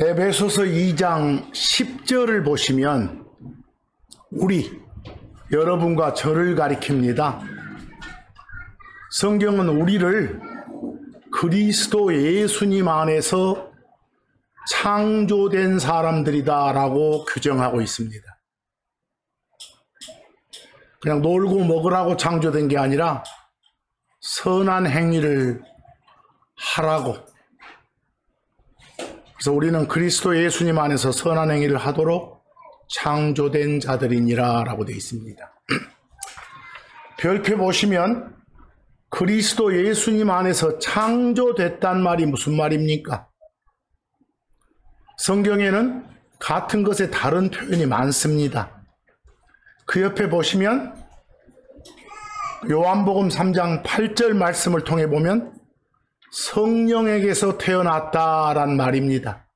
에베소서 2장 10절을 보시면 여러분과 저를 가리킵니다. 성경은 우리를 그리스도 예수님 안에서 창조된 사람들이다 라고 규정하고 있습니다. 그냥 놀고 먹으라고 창조된 게 아니라 선한 행위를 하라고. 그래서 우리는 그리스도 예수님 안에서 선한 행위를 하도록 창조된 자들이니라 라고 되어 있습니다. 별표 보시면 그리스도 예수님 안에서 창조됐단 말이 무슨 말입니까? 성경에는 같은 것에 다른 표현이 많습니다. 그 옆에 보시면 요한복음 3장 8절 말씀을 통해 보면 성령에게서 태어났다란 말입니다.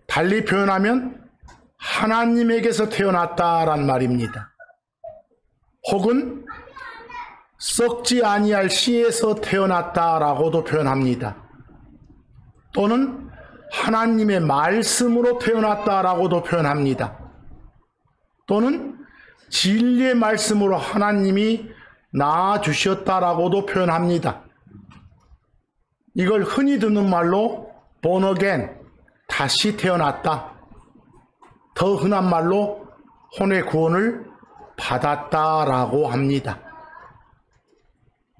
달리 표현하면 하나님에게서 태어났다란 말입니다. 혹은 썩지 아니할 씨에서 태어났다라고도 표현합니다. 또는 하나님의 말씀으로 태어났다라고도 표현합니다. 또는 진리의 말씀으로 하나님이 낳아주셨다라고도 표현합니다. 이걸 흔히 듣는 말로 born again, 다시 태어났다. 더 흔한 말로 혼의 구원을 받았다라고 합니다.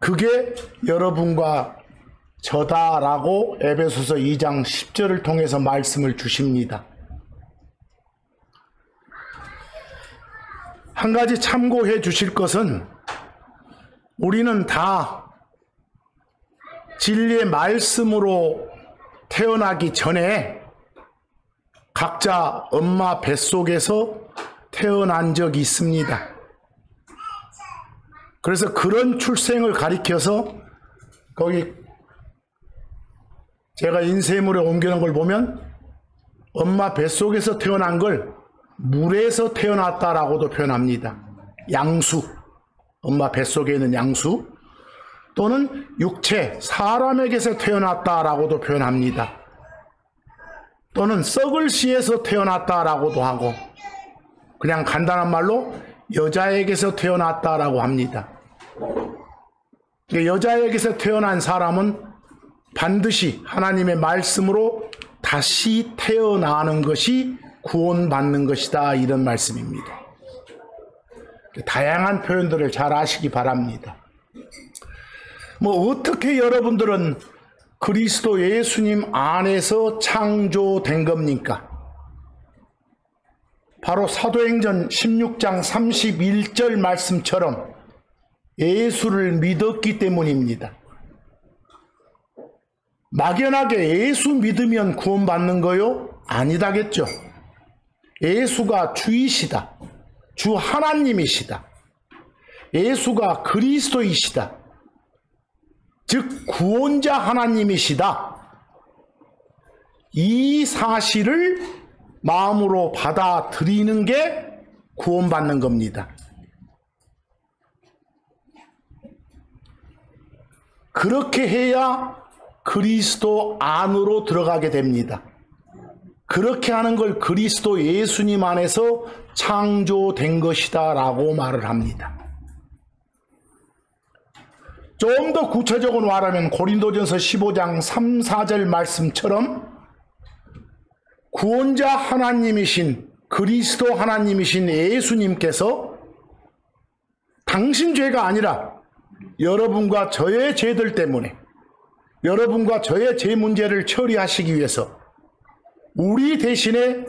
그게 여러분과 저다라고 에베소서 2장 10절을 통해서 말씀을 주십니다. 한 가지 참고해 주실 것은 우리는 다 진리의 말씀으로 태어나기 전에 각자 엄마 뱃속에서 태어난 적이 있습니다. 그래서 그런 출생을 가리켜서 거기 제가 인쇄물에 옮겨놓은 걸 보면 엄마 뱃속에서 태어난 걸 물에서 태어났다라고도 표현합니다. 양수, 엄마 뱃속에 있는 양수, 또는 육체, 사람에게서 태어났다라고도 표현합니다. 또는 썩을 씨에서 태어났다라고도 하고, 그냥 간단한 말로 여자에게서 태어났다라고 합니다. 여자에게서 태어난 사람은 반드시 하나님의 말씀으로 다시 태어나는 것이 구원받는 것이다, 이런 말씀입니다. 다양한 표현들을 잘 아시기 바랍니다. 어떻게 여러분들은 그리스도 예수님 안에서 창조된 겁니까? 바로 사도행전 16장 31절 말씀처럼 예수를 믿었기 때문입니다. 막연하게 예수 믿으면 구원받는 거요? 아니다겠죠. 예수가 주이시다. 주 하나님이시다. 예수가 그리스도이시다. 즉 구원자 하나님이시다. 이 사실을 마음으로 받아들이는 게 구원받는 겁니다. 그렇게 해야 그리스도 안으로 들어가게 됩니다. 그렇게 하는 걸 그리스도 예수님 안에서 창조된 것이다 라고 말을 합니다. 좀 더 구체적으로 말하면 고린도전서 15장 3, 4절 말씀처럼 구원자 하나님이신 그리스도 하나님이신 예수님께서 당신 죄가 아니라 여러분과 저의 죄들 때문에 여러분과 저의 죄 문제를 처리하시기 위해서 우리 대신에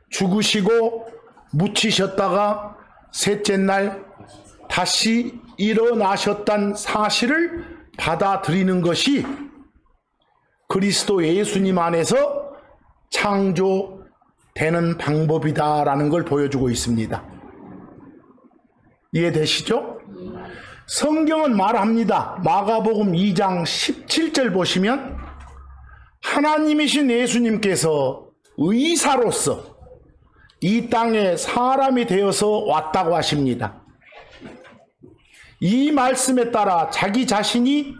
죽으시고 묻히셨다가 셋째 날 다시 일어나셨다는 사실을 받아들이는 것이 그리스도 예수님 안에서 창조되는 방법이다라는 걸 보여주고 있습니다. 이해되시죠? 성경은 말합니다. 마가복음 2장 17절 보시면 하나님이신 예수님께서 의사로서 이 땅에 사람이 되어서 왔다고 하십니다. 이 말씀에 따라 자기 자신이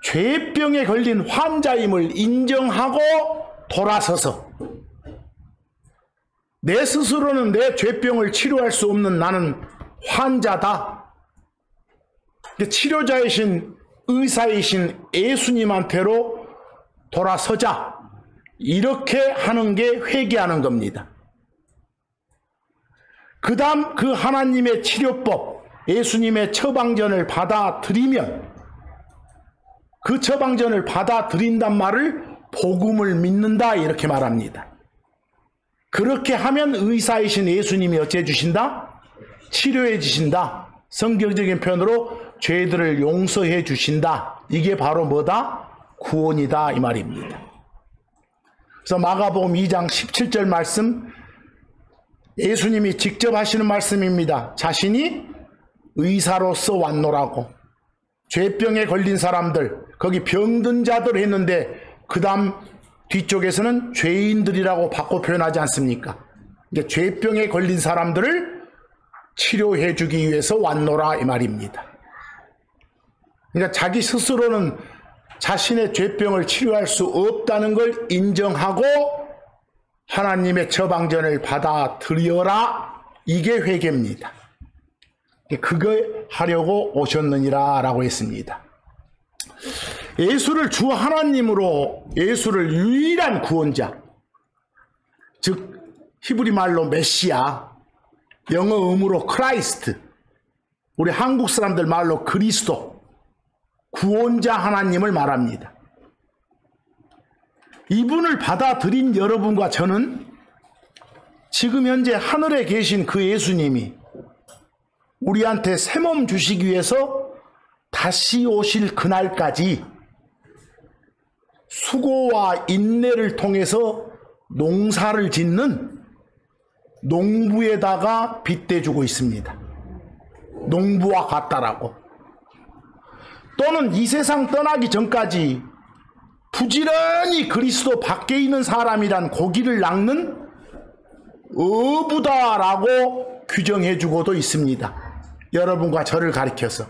죄병에 걸린 환자임을 인정하고 돌아서서 내 스스로는 내 죄병을 치료할 수 없는 나는 환자다. 치료자이신 의사이신 예수님한테로 돌아서자. 이렇게 하는 게 회개하는 겁니다. 그 다음 그 하나님의 치료법, 예수님의 처방전을 받아들이면 그 처방전을 받아들인단 말을 복음을 믿는다 이렇게 말합니다. 그렇게 하면 의사이신 예수님이 어찌해 주신다? 치료해 주신다. 성경적인 표현으로 죄들을 용서해 주신다. 이게 바로 뭐다? 구원이다 이 말입니다. 그래서 마가복음 2장 17절 말씀, 예수님이 직접 하시는 말씀입니다. 자신이 의사로서 왔노라고. 죄병에 걸린 사람들, 거기 병든 자들 했는데 그 다음 뒤쪽에서는 죄인들이라고 바꿔 표현하지 않습니까? 이제 죄병에 걸린 사람들을 치료해 주기 위해서 왔노라 이 말입니다. 그러니까 자기 스스로는 자신의 죄병을 치료할 수 없다는 걸 인정하고 하나님의 처방전을 받아들여라. 이게 회개입니다. 그거 하려고 오셨느니라 라고 했습니다. 예수를 주 하나님으로, 예수를 유일한 구원자, 즉 히브리 말로 메시아, 영어 음으로 크라이스트, 우리 한국 사람들 말로 그리스도, 구원자 하나님을 말합니다. 이분을 받아들인 여러분과 저는 지금 현재 하늘에 계신 그 예수님이 우리한테 새 몸 주시기 위해서 다시 오실 그날까지 수고와 인내를 통해서 농사를 짓는 농부에다가 빗대주고 있습니다. 농부와 같다라고. 또는 이 세상 떠나기 전까지 부지런히 그리스도 밖에 있는 사람이란 고기를 낚는 어부다라고 규정해주고도 있습니다. 여러분과 저를 가리켜서.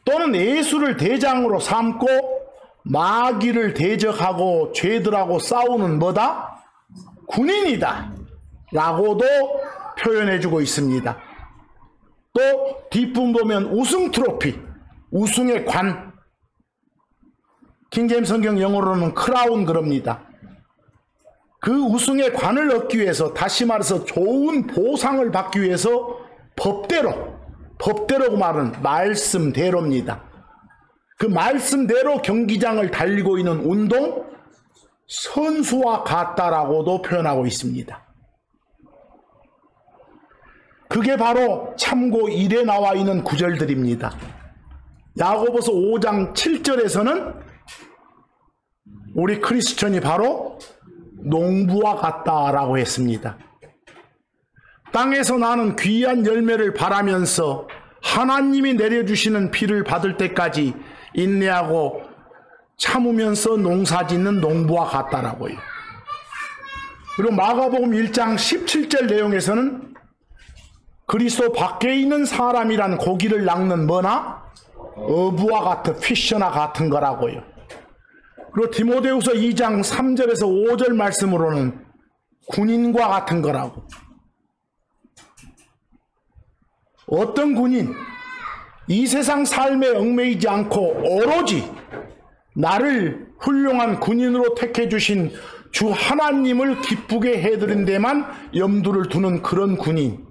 또는 예수를 대장으로 삼고 마귀를 대적하고 죄들하고 싸우는 뭐다? 군인이다 라고도 표현해주고 있습니다. 또 뒷부분 보면 우승 트로피, 우승의 관, 킹제임스 성경 영어로는 크라운 그럽니다. 그 우승의 관을 얻기 위해서, 다시 말해서 좋은 보상을 받기 위해서 법대로 말은 말씀대로입니다. 그 말씀대로 경기장을 달리고 있는 운동, 선수와 같다라고도 표현하고 있습니다. 그게 바로 참고 1에 나와 있는 구절들입니다. 야고보서 5장 7절에서는 우리 크리스천이 바로 농부와 같다라고 했습니다. 땅에서 나는 귀한 열매를 바라면서 하나님이 내려주시는 비를 받을 때까지 인내하고 참으면서 농사짓는 농부와 같다라고요. 그리고 마가복음 1장 17절 내용에서는 그리스도 밖에 있는 사람이란 고기를 낚는 뭐나 어부와 같은, 피셔나 같은 거라고요. 그리고 디모데후서 2장 3절에서 5절 말씀으로는 군인과 같은 거라고. 어떤 군인? 이 세상 삶에 얽매이지 않고 오로지 나를 훌륭한 군인으로 택해 주신 주 하나님을 기쁘게 해드린 데만 염두를 두는 그런 군인.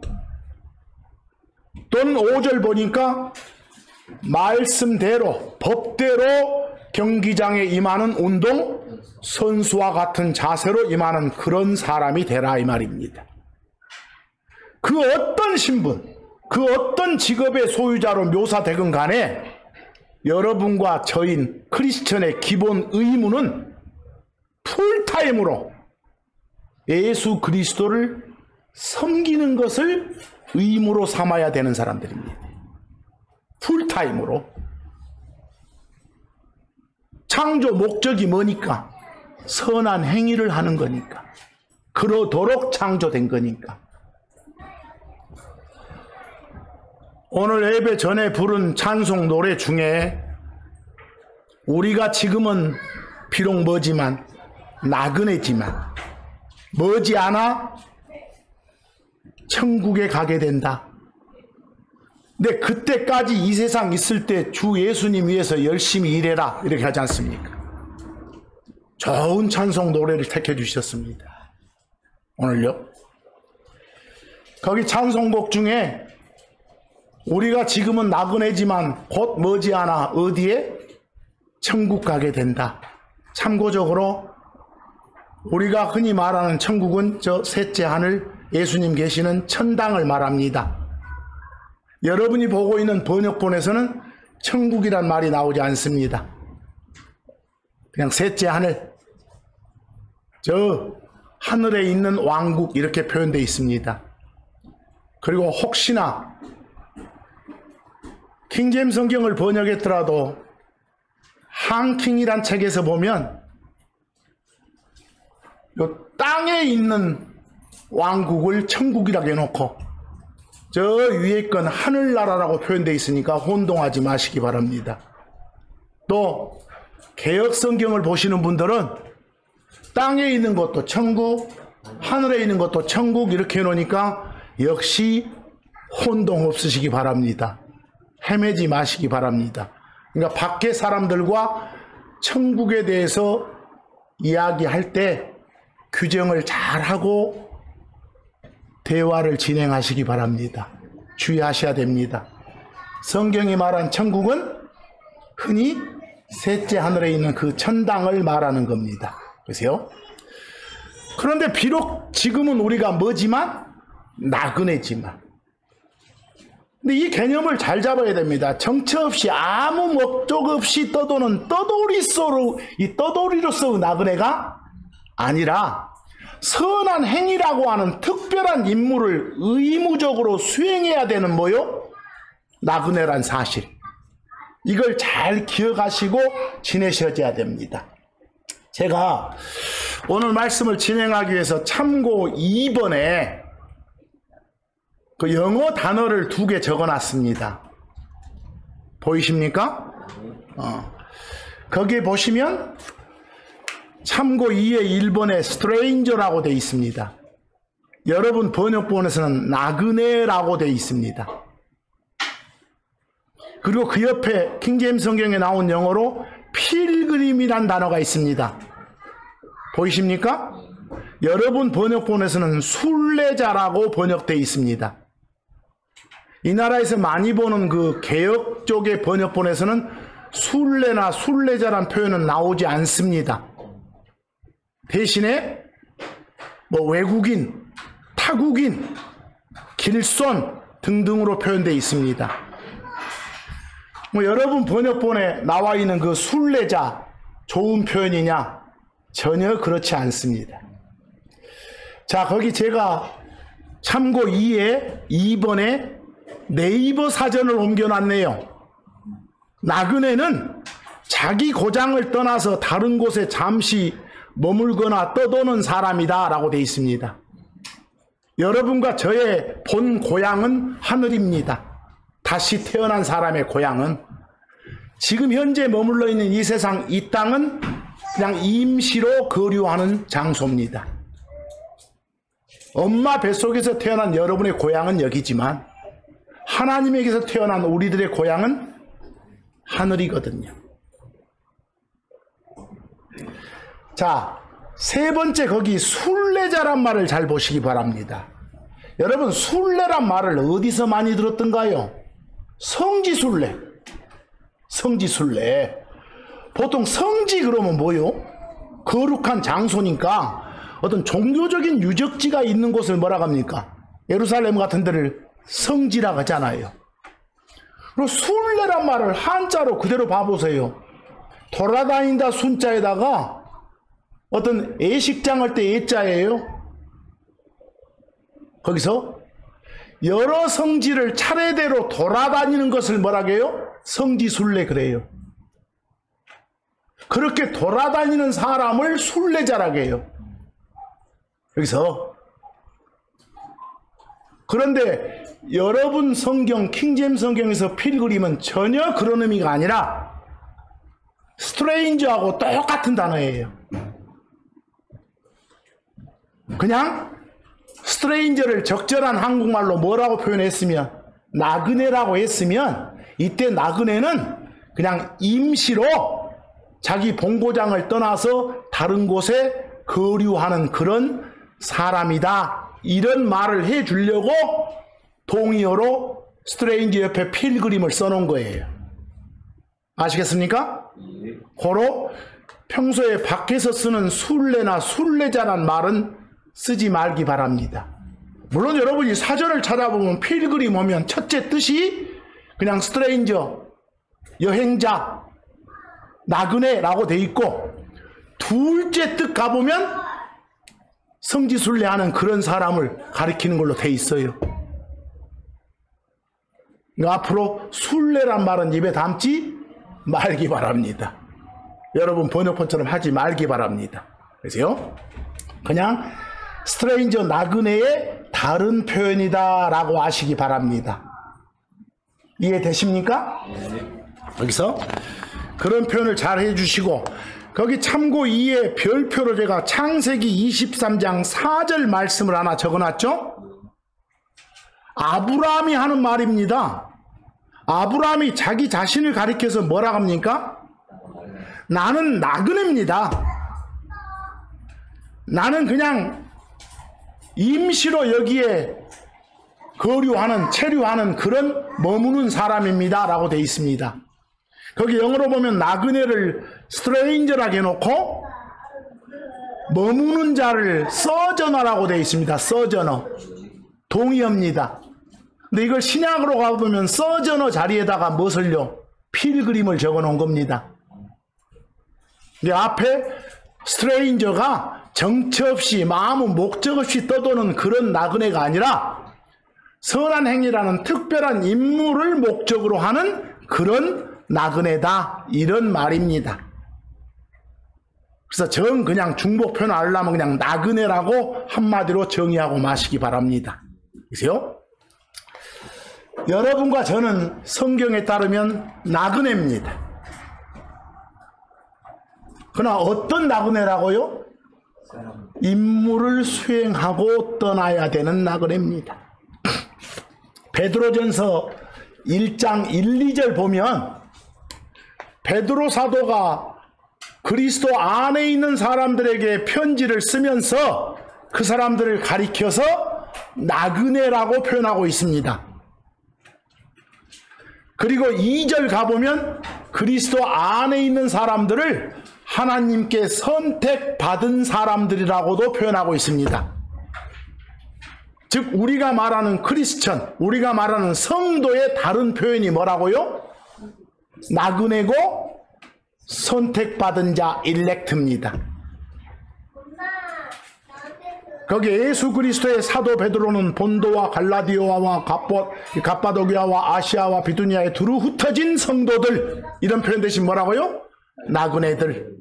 또는 5절 보니까 말씀대로, 법대로 경기장에 임하는 운동, 선수와 같은 자세로 임하는 그런 사람이 되라 이 말입니다. 그 어떤 신분, 그 어떤 직업의 소유자로 묘사되건 간에 여러분과 저인 크리스천의 기본 의무는 풀타임으로 예수 그리스도를 섬기는 것을 의무로 삼아야 되는 사람들입니다. 풀타임으로. 창조 목적이 뭐니까? 선한 행위를 하는 거니까. 그러도록 창조된 거니까. 오늘 예배 전에 부른 찬송 노래 중에 우리가 지금은 비록 머지만 나그네지만 머지않아 천국에 가게 된다. 근데 그때까지 이 세상 있을 때 주 예수님 위해서 열심히 일해라 이렇게 하지 않습니까? 좋은 찬송 노래를 택해 주셨습니다. 오늘요. 거기 찬송곡 중에 우리가 지금은 나그네지만 곧 머지않아 어디에? 천국 가게 된다. 참고적으로 우리가 흔히 말하는 천국은 저 셋째 하늘 예수님 계시는 천당을 말합니다. 여러분이 보고 있는 번역본에서는 천국이란 말이 나오지 않습니다. 그냥 셋째 하늘, 저 하늘에 있는 왕국 이렇게 표현되어 있습니다. 그리고 혹시나 킹제임스 성경을 번역했더라도 한킹이란 책에서 보면 요 땅에 있는 왕국을 천국이라고 해놓고 저 위에 건 하늘나라라고 표현되어 있으니까 혼동하지 마시기 바랍니다. 또 개역 성경을 보시는 분들은 땅에 있는 것도 천국, 하늘에 있는 것도 천국 이렇게 해놓으니까 역시 혼동 없으시기 바랍니다. 헤매지 마시기 바랍니다. 그러니까 밖에 사람들과 천국에 대해서 이야기할 때 규정을 잘하고 대화를 진행하시기 바랍니다. 주의하셔야 됩니다. 성경이 말한 천국은 흔히 셋째 하늘에 있는 그 천당을 말하는 겁니다. 보세요. 그런데 비록 지금은 우리가 뭐지만 나그네지만, 근데 이 개념을 잘 잡아야 됩니다. 정처 없이 아무 목적 없이 떠도는 떠돌이로서 나그네가 아니라 선한 행위라고 하는 특별한 임무를 의무적으로 수행해야 되는 뭐요? 나그네란 사실. 이걸 잘 기억하시고 지내셔야 됩니다. 제가 오늘 말씀을 진행하기 위해서 참고 2번에 그 영어 단어를 2개 적어놨습니다. 보이십니까? 거기에 보시면 참고 2의 1번에 stranger라고 되어 있습니다. 여러분 번역본에서는 나그네라고 되어 있습니다. 그리고 그 옆에 킹제임스 성경에 나온 영어로 필그림이란 단어가 있습니다. 보이십니까? 여러분 번역본에서는 순례자라고 번역되어 있습니다. 이 나라에서 많이 보는 그 개역 쪽의 번역본에서는 순례나 순례자란 표현은 나오지 않습니다. 대신에 뭐 외국인, 타국인, 길손 등등으로 표현되어 있습니다. 뭐 여러분 번역본에 나와 있는 그 순례자 좋은 표현이냐? 전혀 그렇지 않습니다. 자, 거기 제가 참고 2에 2번에 네이버 사전을 옮겨놨네요. 나그네는 자기 고장을 떠나서 다른 곳에 잠시 머물거나 떠도는 사람이다 라고 되어 있습니다. 여러분과 저의 본 고향은 하늘입니다. 다시 태어난 사람의 고향은 지금 현재 머물러 있는 이 세상, 이 땅은 그냥 임시로 거류하는 장소입니다. 엄마 뱃속에서 태어난 여러분의 고향은 여기지만 하나님에게서 태어난 우리들의 고향은 하늘이거든요. 자, 세 번째 거기 순례자란 말을 잘 보시기 바랍니다. 여러분 순례란 말을 어디서 많이 들었던가요? 성지순례. 성지순례. 보통 성지 그러면 뭐요? 거룩한 장소니까 어떤 종교적인 유적지가 있는 곳을 뭐라고 합니까? 예루살렘 같은 데를 성지라고 하잖아요. 그리고 순례란 말을 한자로 그대로 봐보세요. 돌아다닌다 순자에다가 어떤 애식장 할 때 애자예요. 거기서 여러 성지를 차례대로 돌아다니는 것을 뭐라고 해요? 성지순례 그래요. 그렇게 돌아다니는 사람을 순례자라고 해요. 여기서 그런데 여러분 성경 킹제임스 성경에서 필그림은 전혀 그런 의미가 아니라 스트레인저하고 똑같은 단어예요. 그냥 스트레인저를 적절한 한국말로 뭐라고 표현했으면, 나그네라고 했으면, 이때 나그네는 그냥 임시로 자기 본고장을 떠나서 다른 곳에 거류하는 그런 사람이다, 이런 말을 해 주려고 동의어로 스트레인저 옆에 필그림을 써놓은 거예요. 아시겠습니까? 고로 평소에 밖에서 쓰는 순례나 순례자란 말은 쓰지 말기 바랍니다. 물론 여러분이 사전을 찾아보면 필그림 오면 첫째 뜻이 그냥 스트레인저, 여행자, 나그네라고 돼 있고, 둘째 뜻 가보면 성지순례하는 그런 사람을 가리키는 걸로 돼 있어요. 그러니까 앞으로 순례란 말은 입에 담지 말기 바랍니다. 여러분 번역본처럼 하지 말기 바랍니다. 그래서요, 그냥 스트레인저, 나그네의 다른 표현이다 라고 아시기 바랍니다. 이해되십니까? 여기서 그런 표현을 잘 해주시고, 거기 참고 2에 별표로 제가 창세기 23장 4절 말씀을 하나 적어놨죠? 아브라함이 하는 말입니다. 아브라함이 자기 자신을 가리켜서 뭐라 합니까? 나는 나그네입니다. 나는 그냥 임시로 여기에 거류하는, 체류하는 그런 머무는 사람입니다 라고 되어 있습니다. 거기 영어로 보면 나그네를 스트레인저라고 해놓고 머무는 자를 서저너라고 되어 있습니다. 서저너, 동의어입니다. 근데 이걸 신약으로 가보면 서저너 자리에다가 무엇을요? 필그림을 적어 놓은 겁니다. 근데 앞에 스트레인저가 정처 없이, 마음은 목적 없이 떠도는 그런 나그네가 아니라 선한 행위라는 특별한 임무를 목적으로 하는 그런 나그네다, 이런 말입니다. 그래서 그냥 중복 표현 하려면 그냥 나그네라고 한마디로 정의하고 마시기 바랍니다. 그래서요, 여러분과 저는 성경에 따르면 나그네입니다. 그러나 어떤 나그네라고요? 임무를 수행하고 떠나야 되는 나그네입니다. 베드로전서 1장 1, 2절 보면 베드로 사도가 그리스도 안에 있는 사람들에게 편지를 쓰면서 그 사람들을 가리켜서 나그네라고 표현하고 있습니다. 그리고 2절 가보면 그리스도 안에 있는 사람들을 하나님께 선택받은 사람들이라고도 표현하고 있습니다. 즉 우리가 말하는 크리스천, 우리가 말하는 성도의 다른 표현이 뭐라고요? 나그네고 선택받은 자, 일렉트입니다. 거기 예수 그리스도의 사도 베드로는 본도와 갈라디아와 갑바도기아와 아시아와 비두니아에 두루 흩어진 성도들, 이런 표현 대신 뭐라고요? 나그네들.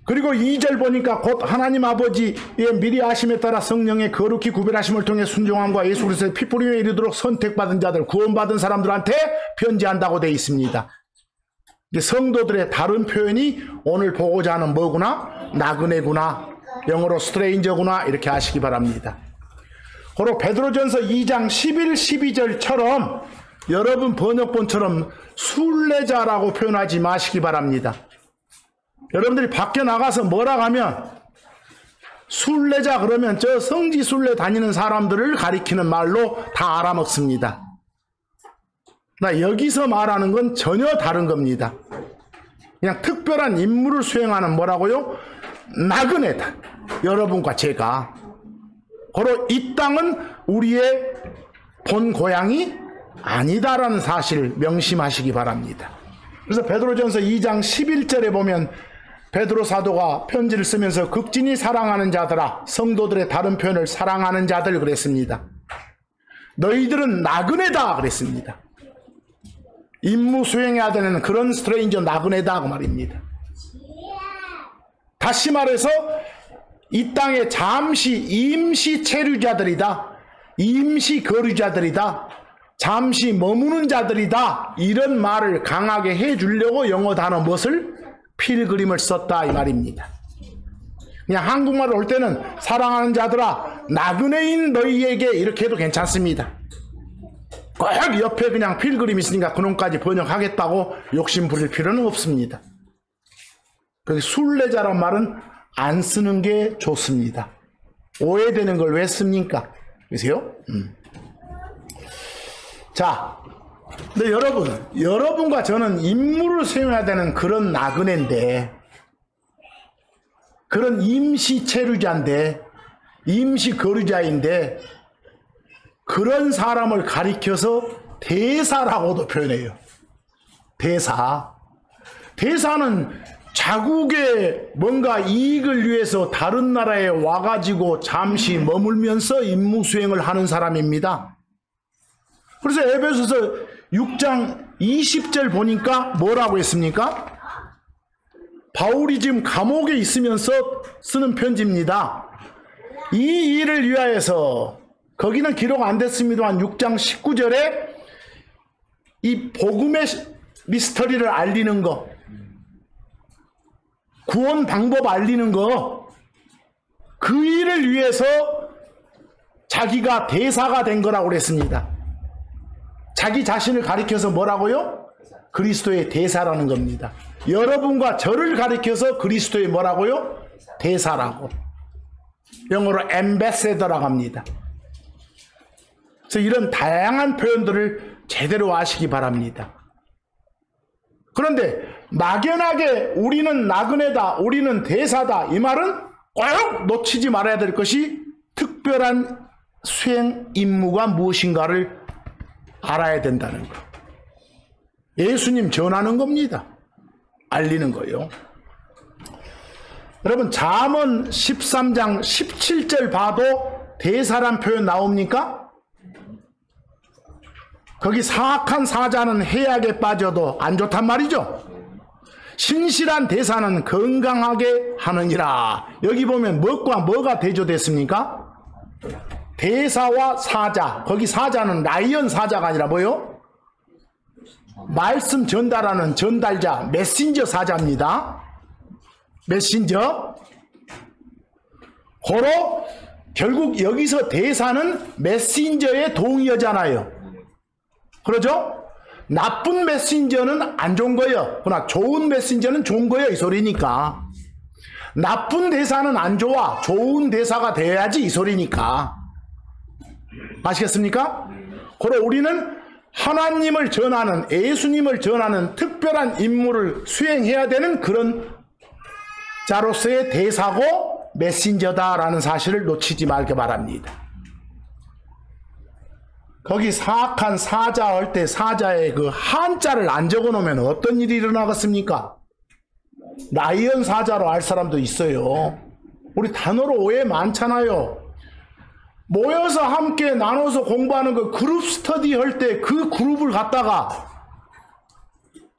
그리고 2절 보니까 곧 하나님 아버지의 미리 아심에 따라 성령의 거룩히 구별하심을 통해 순종함과 예수 그리스도의 피 뿌림에 이르도록 선택받은 자들, 구원받은 사람들한테 편지한다고 되어 있습니다. 성도들의 다른 표현이 오늘 보고자 하는 뭐구나? 나그네구나, 영어로 스트레인저구나, 이렇게 아시기 바랍니다. 고로 베드로전서 2장 11, 12절처럼 여러분 번역본처럼 순례자라고 표현하지 마시기 바랍니다. 여러분들이 밖에 나가서 뭐라 하면 순례자 그러면 저 성지 순례 다니는 사람들을 가리키는 말로 다 알아먹습니다. 나 여기서 말하는 건 전혀 다른 겁니다. 그냥 특별한 임무를 수행하는 뭐라고요? 나그네다. 여러분과 제가. 고로 이 땅은 우리의 본 고향이 아니다라는 사실 명심하시기 바랍니다. 그래서 베드로전서 2장 11절에 보면 베드로 사도가 편지를 쓰면서 극진히 사랑하는 자들아, 성도들의 다른 표현을 사랑하는 자들 그랬습니다. 너희들은 나그네다 그랬습니다. 임무 수행해야 되는 그런 스트레인저 나그네다 그 말입니다. 다시 말해서 이 땅에 잠시 임시 체류자들이다, 임시 거류자들이다, 잠시 머무는 자들이다, 이런 말을 강하게 해주려고 영어 단어 무엇을? 필그림을 썼다 이 말입니다. 그냥 한국말로 올 때는 사랑하는 자들아 나그네인 너희에게 이렇게 해도 괜찮습니다. 꼭 옆에 그냥 필그림 있으니까 그놈까지 번역하겠다고 욕심 부릴 필요는 없습니다. 그 순례자란 말은 안 쓰는 게 좋습니다. 오해되는 걸 왜 씁니까? 그러세요? 자, 근데 여러분과 저는 임무를 수행해야 되는 그런 나그네인데, 그런 임시 체류자인데, 임시 거류자인데, 그런 사람을 가리켜서 대사라고도 표현해요. 대사는 자국의 뭔가 이익을 위해서 다른 나라에 와가지고 잠시 머물면서 임무 수행을 하는 사람입니다. 그래서 에베소서 6장 20절 보니까 뭐라고 했습니까? 바울이 지금 감옥에 있으면서 쓰는 편지입니다. 이 일을 위하여서, 거기는 기록 안 됐습니다만 6장 19절에 이 복음의 미스터리를 알리는 거, 구원 방법 알리는 거, 그 일을 위해서 자기가 대사가 된 거라고 그랬습니다. 자기 자신을 가리켜서 뭐라고요? 그리스도의 대사라는 겁니다. 여러분과 저를 가리켜서 그리스도의 뭐라고요? 대사라고. 영어로 엠베세더라고 합니다. 그래서 이런 다양한 표현들을 제대로 아시기 바랍니다. 그런데 막연하게 우리는 나그네다, 우리는 대사다, 이 말은 꼭 놓치지 말아야 될 것이 특별한 수행 임무가 무엇인가를 알아야 된다는 거. 예수님 전하는 겁니다. 알리는 거예요. 여러분, 잠언 13장 17절 봐도 대사란 표현 나옵니까? 거기 사악한 사자는 해악에 빠져도 안 좋단 말이죠. 신실한 대사는 건강하게 하느니라. 여기 보면 뭐과 뭐가 대조됐습니까? 대사와 사자. 거기 사자는 라이언 사자가 아니라 뭐요? 말씀 전달하는 전달자, 메신저 사자입니다. 메신저. 고로 결국 여기서 대사는 메신저의 동의어잖아요. 그러죠? 나쁜 메신저는 안 좋은 거예요. 그러나 좋은 메신저는 좋은 거예요. 이 소리니까. 나쁜 대사는 안 좋아. 좋은 대사가 돼야지 이 소리니까. 아시겠습니까? 그럼 우리는 하나님을 전하는, 예수님을 전하는 특별한 임무를 수행해야 되는 그런 자로서의 대사고 메신저다라는 사실을 놓치지 말기 바랍니다. 거기 사악한 사자 할 때 사자의 그 한자를 안 적어 놓으면 어떤 일이 일어나겠습니까? 라이언 사자로 알 사람도 있어요. 우리 단어로 오해 많잖아요. 모여서 함께 나눠서 공부하는 그 그룹 스터디 할 때 그 그룹을 갖다가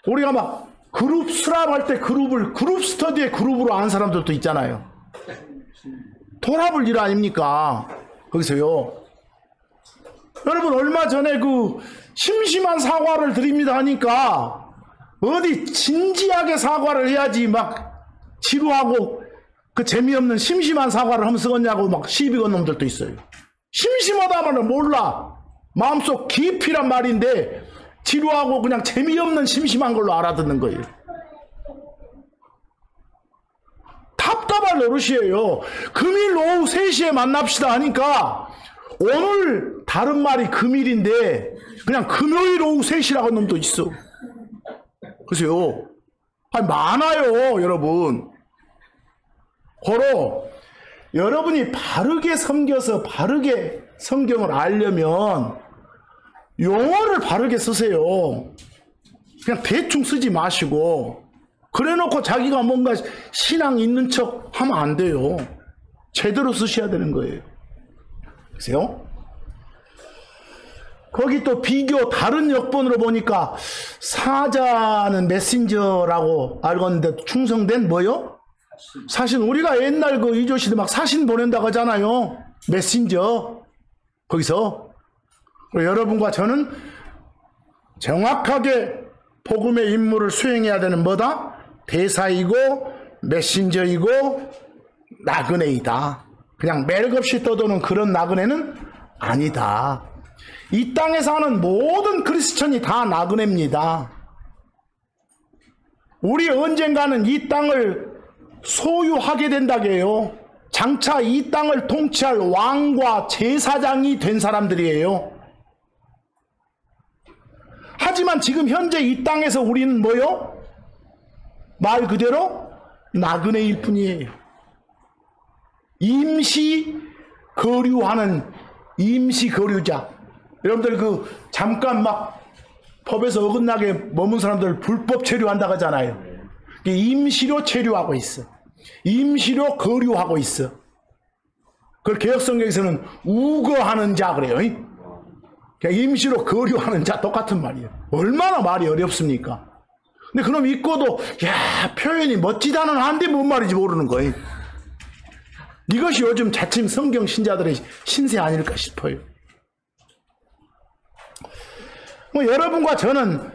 우리가 막 그룹 수랍할 때 그룹 스터디의 그룹으로 아는 사람들도 있잖아요. 돌아볼 일 아닙니까? 거기서요. 여러분, 얼마 전에 그 심심한 사과를 드립니다 하니까 어디 진지하게 사과를 해야지 막 지루하고 그 재미없는 심심한 사과를 하면 쓰겠냐고 막 시비 건 놈들도 있어요. 심심하다마는 몰라. 마음속 깊이란 말인데 지루하고 그냥 재미없는 심심한 걸로 알아듣는 거예요. 답답할 노릇이에요. 금일 오후 3시에 만납시다 하니까 오늘 다른 말이 금일인데 그냥 금요일 오후 3시라고 하는 놈도 있어. 그래서요. 아니, 많아요, 여러분. 고로 여러분이 바르게 섬겨서 바르게 성경을 알려면 용어를 바르게 쓰세요. 그냥 대충 쓰지 마시고 그래놓고 자기가 뭔가 신앙 있는 척 하면 안 돼요. 제대로 쓰셔야 되는 거예요. 보세요. 거기 또 비교 다른 역본으로 보니까 사자는 메신저라고 알겠는데 충성된 뭐요? 사실 우리가 옛날 그 이조시대 막 사신 보낸다고 하잖아요. 메신저. 거기서 여러분과 저는 정확하게 복음의 임무를 수행해야 되는 뭐다? 대사이고 메신저이고 나그네이다. 그냥 맥없이 떠도는 그런 나그네는 아니다. 이 땅에 사는 모든 크리스천이 다 나그네입니다. 우리 언젠가는 이 땅을 소유하게 된다게요. 장차 이 땅을 통치할 왕과 제사장이 된 사람들이에요. 하지만 지금 현재 이 땅에서 우리는 뭐요? 말 그대로 나그네일 뿐이에요. 임시 거류하는 임시 거류자. 여러분들 잠깐 막 법에서 어긋나게 머문 사람들 불법 체류한다고 하잖아요. 임시로 체류하고 있어. 임시로 거류하고 있어. 그걸 개혁성경에서는 우거하는 자 그래요. 임시로 거류하는 자 똑같은 말이에요. 얼마나 말이 어렵습니까? 근데 그놈 읽고도 야 표현이 멋지다는 한데 뭔 말인지 모르는 거예요. 이것이 요즘 자칭 성경 신자들의 신세 아닐까 싶어요. 여러분과 저는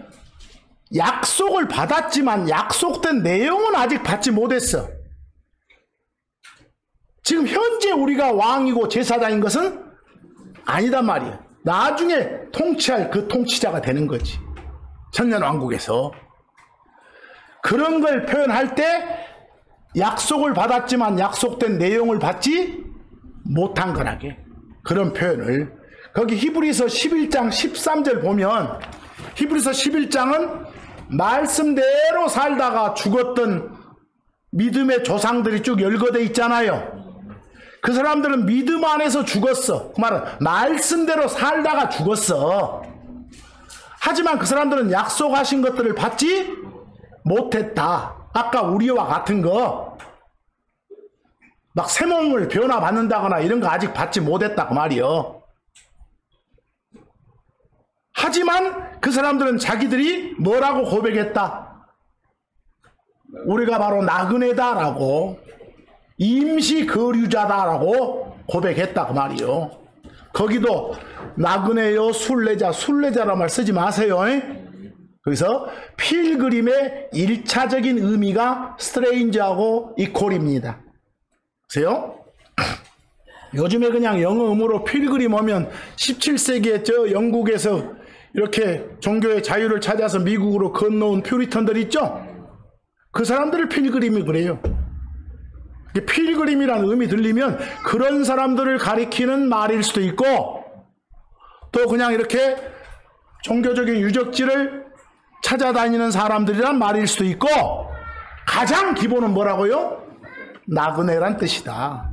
약속을 받았지만 약속된 내용은 아직 받지 못했어. 지금 현재 우리가 왕이고 제사장인 것은 아니단 말이에요. 나중에 통치할 그 통치자가 되는 거지. 천년왕국에서. 그런 걸 표현할 때 약속을 받았지만 약속된 내용을 받지 못한 거라게. 그런 표현을. 거기 히브리서 11장 13절 보면 히브리서 11장은 말씀대로 살다가 죽었던 믿음의 조상들이 쭉 열거돼 있잖아요. 그 사람들은 믿음 안에서 죽었어. 그 말은 말씀대로 살다가 죽었어. 하지만 그 사람들은 약속하신 것들을 받지 못했다. 아까 우리와 같은 거 막 새 몸을 변화받는다거나 이런 거 아직 받지 못했다 그 말이요. 하지만 그 사람들은 자기들이 뭐라고 고백했다? 우리가 바로 나그네다라고 임시 거류자다라고 고백했다 그 말이요. 거기도 나그네요 순례자라는 말 쓰지 마세요. 거기서 필그림의 1차적인 의미가 스트레인지하고 이퀄입니다. 보세요. 요즘에 그냥 영어음으로 필그림 하면 17세기에 저 영국에서 이렇게 종교의 자유를 찾아서 미국으로 건너온 퓨리턴들 있죠? 그 사람들을 필그림이 그래요. 필그림이라는 의미 들리면 그런 사람들을 가리키는 말일 수도 있고 또 그냥 이렇게 종교적인 유적지를 찾아다니는 사람들이란 말일 수도 있고 가장 기본은 뭐라고요? 나그네란 뜻이다.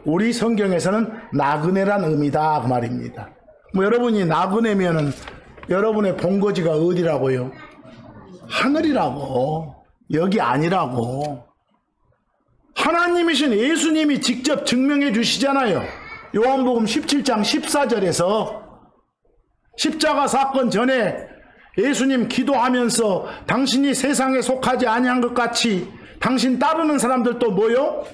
우리 성경에서는 나그네란 의미다 그 말입니다. 여러분이 나그네면은 여러분의 본거지가 어디라고요? 하늘이라고. 여기 아니라고. 하나님이신 예수님이 직접 증명해 주시잖아요. 요한복음 17장 14절에서 십자가 사건 전에 예수님 기도하면서 당신이 세상에 속하지 아니한 것 같이 당신 따르는 사람들도 뭐요?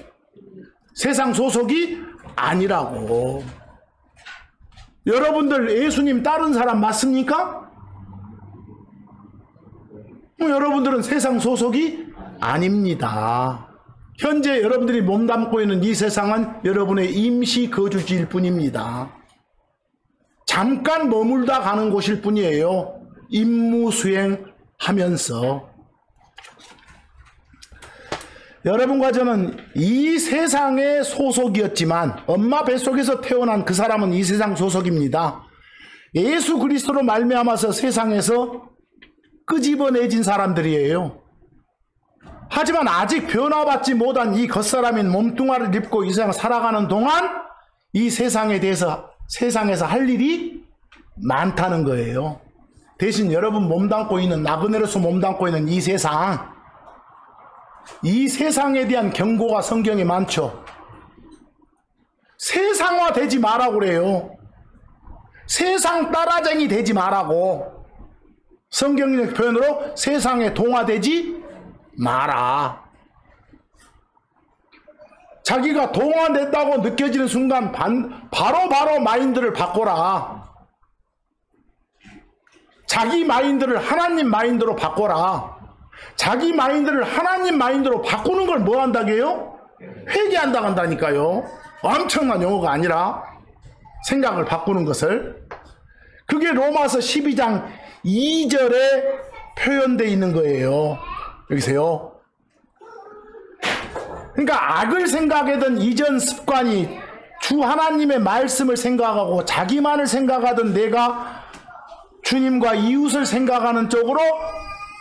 세상 소속이 아니라고. 여러분들 예수님 따른 사람 맞습니까? 여러분들은 세상 소속이 아닙니다. 현재 여러분들이 몸담고 있는 이 세상은 여러분의 임시 거주지일 뿐입니다. 잠깐 머물다 가는 곳일 뿐이에요. 임무 수행하면서. 여러분과 저는 이 세상의 소속이었지만 엄마 뱃속에서 태어난 그 사람은 이 세상 소속입니다. 예수 그리스도로 말미암아서 세상에서 끄집어내진 사람들이에요. 하지만 아직 변화받지 못한 이 겉사람인 몸뚱아리를 입고 이 세상 살아가는 동안 이 세상에 대해서 세상에서 할 일이 많다는 거예요. 대신 여러분 몸담고 있는 나그네로서 몸담고 있는 이 세상에 대한 경고가 성경에 많죠. 세상화 되지 말라고 그래요. 세상 따라쟁이 되지 말라고. 성경적 표현으로 세상에 동화되지 마라. 자기가 동화됐다고 느껴지는 순간 바로 마인드를 바꿔라. 자기 마인드를 하나님 마인드로 바꿔라. 자기 마인드를 하나님 마인드로 바꾸는 걸 뭐 한다게요? 회개한다고 한다니까요. 엄청난 용어가 아니라 생각을 바꾸는 것을. 그게 로마서 12장 2절에 표현되어 있는 거예요. 여기서요. 그러니까 악을 생각하던 이전 습관이 주 하나님의 말씀을 생각하고 자기만을 생각하던 내가 주님과 이웃을 생각하는 쪽으로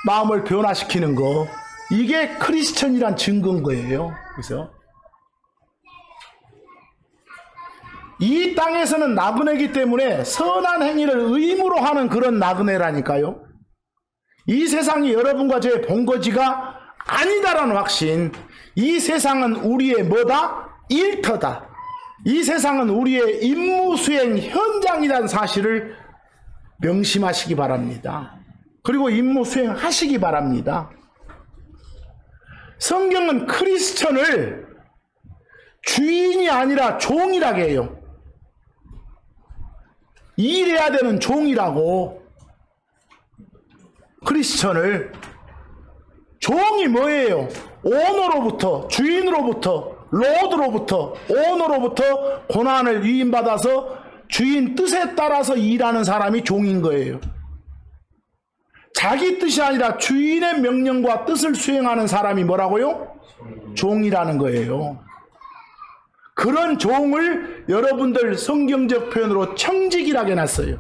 마음을 변화시키는 거, 이게 크리스천이란 증거인 거예요. 그래서 이 땅에서는 나그네이기 때문에 선한 행위를 의무로 하는 그런 나그네라니까요. 이 세상이 여러분과 저의 본거지가 아니다라는 확신. 이 세상은 우리의 뭐다? 일터다. 이 세상은 우리의 임무수행 현장이라는 사실을 명심하시기 바랍니다. 그리고 임무수행하시기 바랍니다. 성경은 크리스천을 주인이 아니라 종이라고 해요. 일해야 되는 종이라고. 크리스천을. 종이 뭐예요? 오너로부터, 주인으로부터, 로드로부터, 오너로부터 고난을 위임받아서 주인 뜻에 따라서 일하는 사람이 종인 거예요. 자기 뜻이 아니라 주인의 명령과 뜻을 수행하는 사람이 뭐라고요? 종이라는 거예요. 그런 종을 여러분들 성경적 표현으로 청직이라고 해놨어요.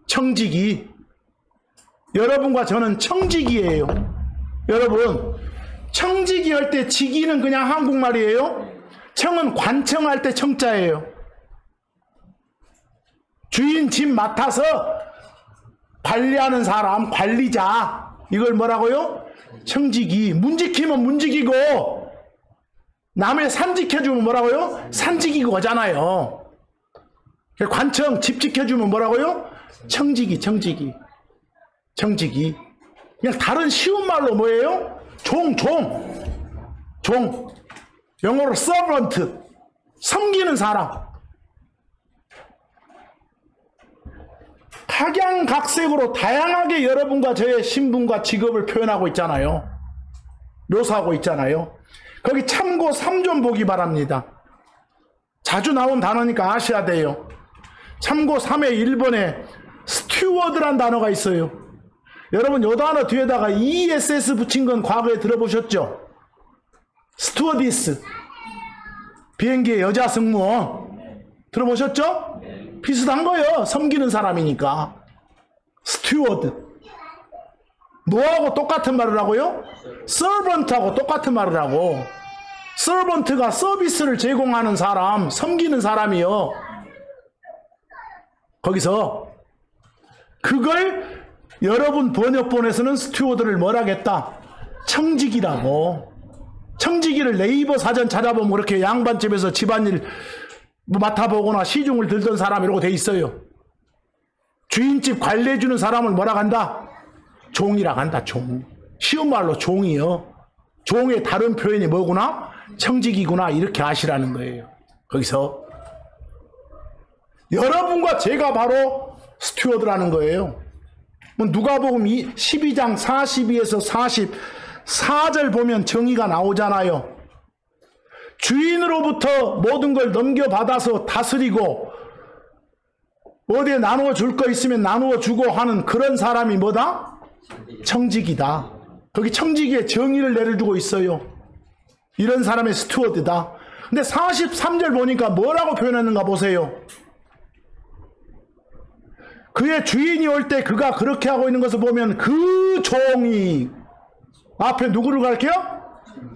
청직이. 여러분과 저는 청직이에요. 여러분, 청직이 할 때 직이는 그냥 한국말이에요. 청은 관청할 때 청자예요. 주인 집 맡아서 관리하는 사람, 관리자. 이걸 뭐라고요? 청직이. 문지키면 문지기고, 남의 산 지켜주면 뭐라고요? 산지기고 하잖아요. 관청, 집 지켜주면 뭐라고요? 청지기, 청지기. 청지기. 그냥 다른 쉬운 말로 뭐예요? 종. 영어로 servant. 섬기는 사람. 각양각색으로 다양하게 여러분과 저의 신분과 직업을 표현하고 있잖아요. 묘사하고 있잖아요. 거기 참고 3좀 보기 바랍니다. 자주 나온 단어니까 아셔야 돼요. 참고 3의 1번에 스튜어드란 단어가 있어요. 여러분 이 단어 뒤에다가 ESS 붙인 건 과거에 들어보셨죠? 스튜어디스. 비행기의 여자 승무원. 들어보셨죠? 비슷한 거예요. 섬기는 사람이니까. 스튜어드. 뭐하고 똑같은 말을 하고요? 서번트하고 똑같은 말을 하고. 서번트가 서비스를 제공하는 사람, 섬기는 사람이요. 거기서 그걸 여러분 번역본에서는 스튜어드를 뭐라겠다? 청지기라고. 청지기를 네이버 사전 찾아보면 그렇게 양반집에서 집안일 맡아보거나 시중을 들던 사람 이라고 돼 있어요. 주인집 관리해주는 사람을 뭐라 한다? 종이라고 한다. 종. 쉬운 말로 종이요. 종의 다른 표현이 뭐구나? 청지기구나. 이렇게 아시라는 거예요. 거기서 여러분과 제가 바로 스튜어드라는 거예요. 누가복음 12장 42에서 44절 보면 정의가 나오잖아요. 주인으로부터 모든 걸 넘겨받아서 다스리고 어디에 나누어 줄 거 있으면 나누어 주고 하는 그런 사람이 뭐다? 청지기다. 거기 청지기에 정의를 내려주고 있어요. 이런 사람의 스튜어드다. 근데 43절 보니까 뭐라고 표현했는가 보세요. 그의 주인이 올 때 그가 그렇게 하고 있는 것을 보면 그 종이, 앞에 누구를 가르쳐요?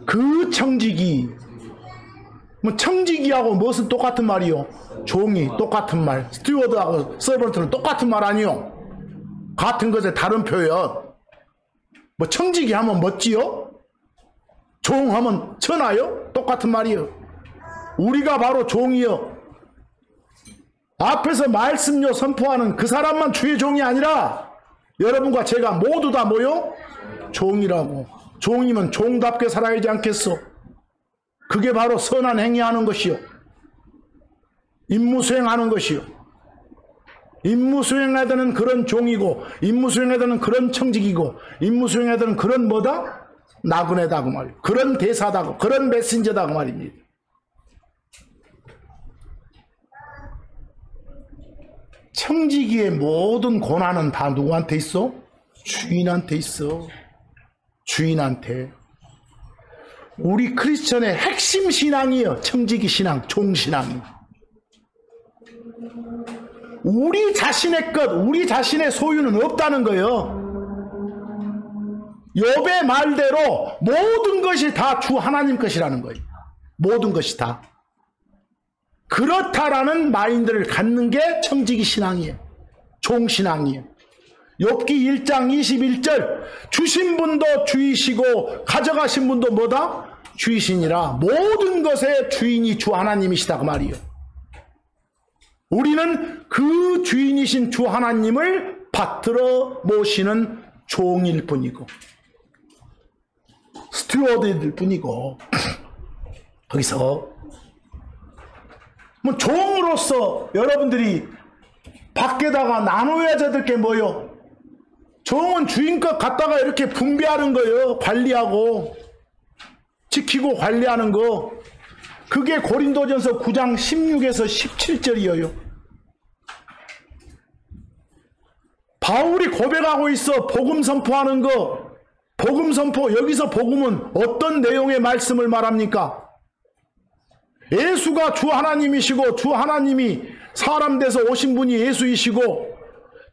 그 청지기. 뭐 청지기하고 무엇은 똑같은 말이요? 종이 똑같은 말. 스튜어드하고 서번트는 똑같은 말 아니요? 같은 것에 다른 표현. 뭐 청지기 하면 멋지요? 종 하면 천하요? 똑같은 말이요. 우리가 바로 종이요. 앞에서 말씀요 선포하는 그 사람만 주의 종이 아니라 여러분과 제가 모두 다 뭐요? 종이라고. 종이면 종답게 살아야지 않겠어? 그게 바로 선한 행위하는 것이요. 임무 수행하는 것이요. 임무 수행해야 되는 그런 종이고, 임무 수행해야 되는 그런 청직이고, 임무 수행해야 되는 그런 뭐다? 나그네다 그 말이에요. 그런 대사다, 그런 메신저다 그 말입니다. 청지기의 모든 고난은 다 누구한테 있어? 주인한테 있어. 주인한테. 우리 크리스천의 핵심 신앙이에요. 청지기 신앙, 종신앙이. 우리 자신의 것, 우리 자신의 소유는 없다는 거예요. 욥의 말대로 모든 것이 다 주 하나님 것이라는 거예요. 모든 것이 다. 그렇다라는 마인드를 갖는 게 청지기 신앙이에요. 종신앙이에요. 욥기 1장 21절 주신 분도 주이시고 가져가신 분도 뭐다? 주이시니라. 모든 것의 주인이 주 하나님이시다 그 말이에요. 우리는 그 주인이신 주 하나님을 받들어 모시는 종일 뿐이고 스튜어드일 뿐이고 거기서 뭐 종으로서 여러분들이 밖에다가 나눠야 될 게 뭐요? 종은 주인껏 갖다가 이렇게 분배하는 거예요. 관리하고 지키고 관리하는 거. 그게 고린도전서 9장 16에서 17절이에요. 바울이 고백하고 있어. 복음 선포하는 거. 복음 선포. 여기서 복음은 어떤 내용의 말씀을 말합니까? 예수가 주 하나님이시고 주 하나님이 사람 돼서 오신 분이 예수이시고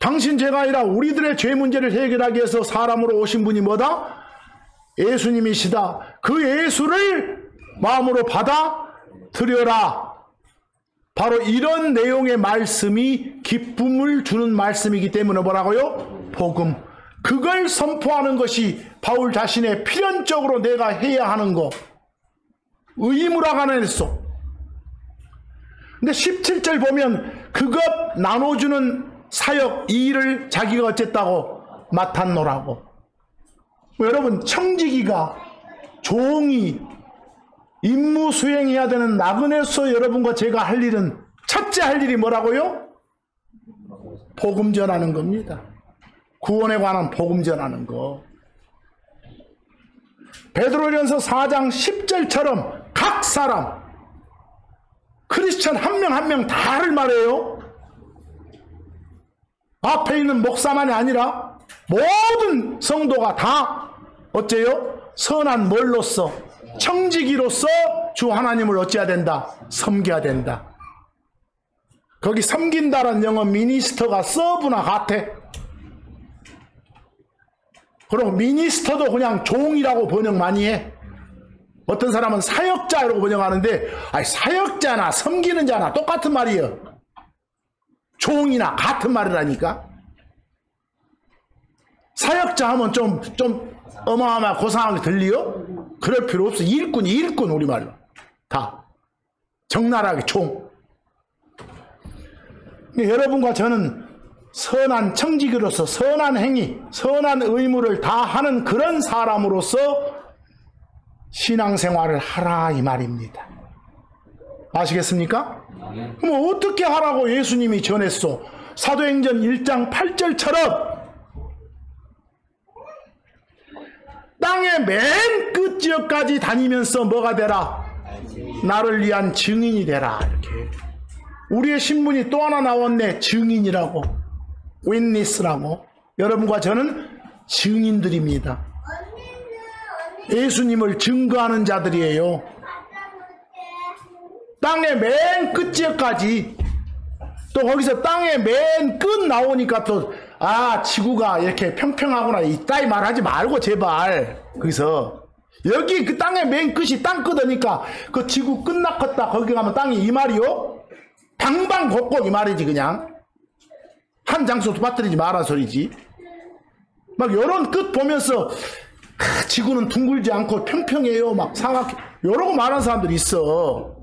당신 죄가 아니라 우리들의 죄 문제를 해결하기 위해서 사람으로 오신 분이 뭐다? 예수님이시다. 그 예수를 마음으로 받아들여라. 바로 이런 내용의 말씀이 기쁨을 주는 말씀이기 때문에 뭐라고요? 복음. 그걸 선포하는 것이 바울 자신의 필연적으로 내가 해야 하는 거. 의무라고 안 했어. 근데 17절 보면 그것 나눠주는 사역 이 일을 자기가 어쨌다고 맡았노라고. 여러분 청지기가 종이 임무 수행해야 되는 나그네서 여러분과 제가 할 일은 첫째 할 일이 뭐라고요? 복음 전하는 겁니다. 구원에 관한 복음 전하는 거. 베드로전서 4장 10절처럼 각 사람 크리스천 한 명 한 명 다를 말해요. 앞에 있는 목사만이 아니라 모든 성도가 다 어째요? 선한 뭘로서 청지기로서 주 하나님을 어찌해야 된다? 섬겨야 된다. 거기 섬긴다라는 영어 미니스터가 서브나 같아. 그리고 미니스터도 그냥 종이라고 번역 많이 해. 어떤 사람은 사역자라고 번역하는데 아니 사역자나 섬기는 자나 똑같은 말이에요. 종이나 같은 말이라니까. 사역자 하면 좀 어마어마 고상하게 들리요? 그럴 필요 없어. 일꾼이 일꾼 우리말로 다 적나라하게 종. 여러분과 저는 선한 청지기로서 선한 행위, 선한 의무를 다 하는 그런 사람으로서 신앙생활을 하라 이 말입니다. 아시겠습니까? 그럼 어떻게 하라고 예수님이 전했소? 사도행전 1장 8절처럼 땅의 맨 끝지역까지 다니면서 뭐가 되라? 나를 위한 증인이 되라. 이렇게. 우리의 신분이 또 하나 나왔네. 증인이라고. 윈니스라고. 여러분과 저는 증인들입니다. 예수님을 증거하는 자들이에요. 땅의 맨 끝지역까지. 또 거기서 땅의 맨 끝 나오니까 또 지구가 이렇게 평평하구나 이따위 말하지 말고 제발. 거기서 여기 그 땅의 맨 끝이 땅 끝이니까 그 지구 끝났겠다 거기 가면 땅이 이 말이요? 방방곡곡 이 말이지. 그냥 한 장소도 빠뜨리지 마라 소리지. 막 요런 끝 보면서 지구는 둥글지 않고 평평해요 막 사각해 요러고 말하는 사람들이 있어.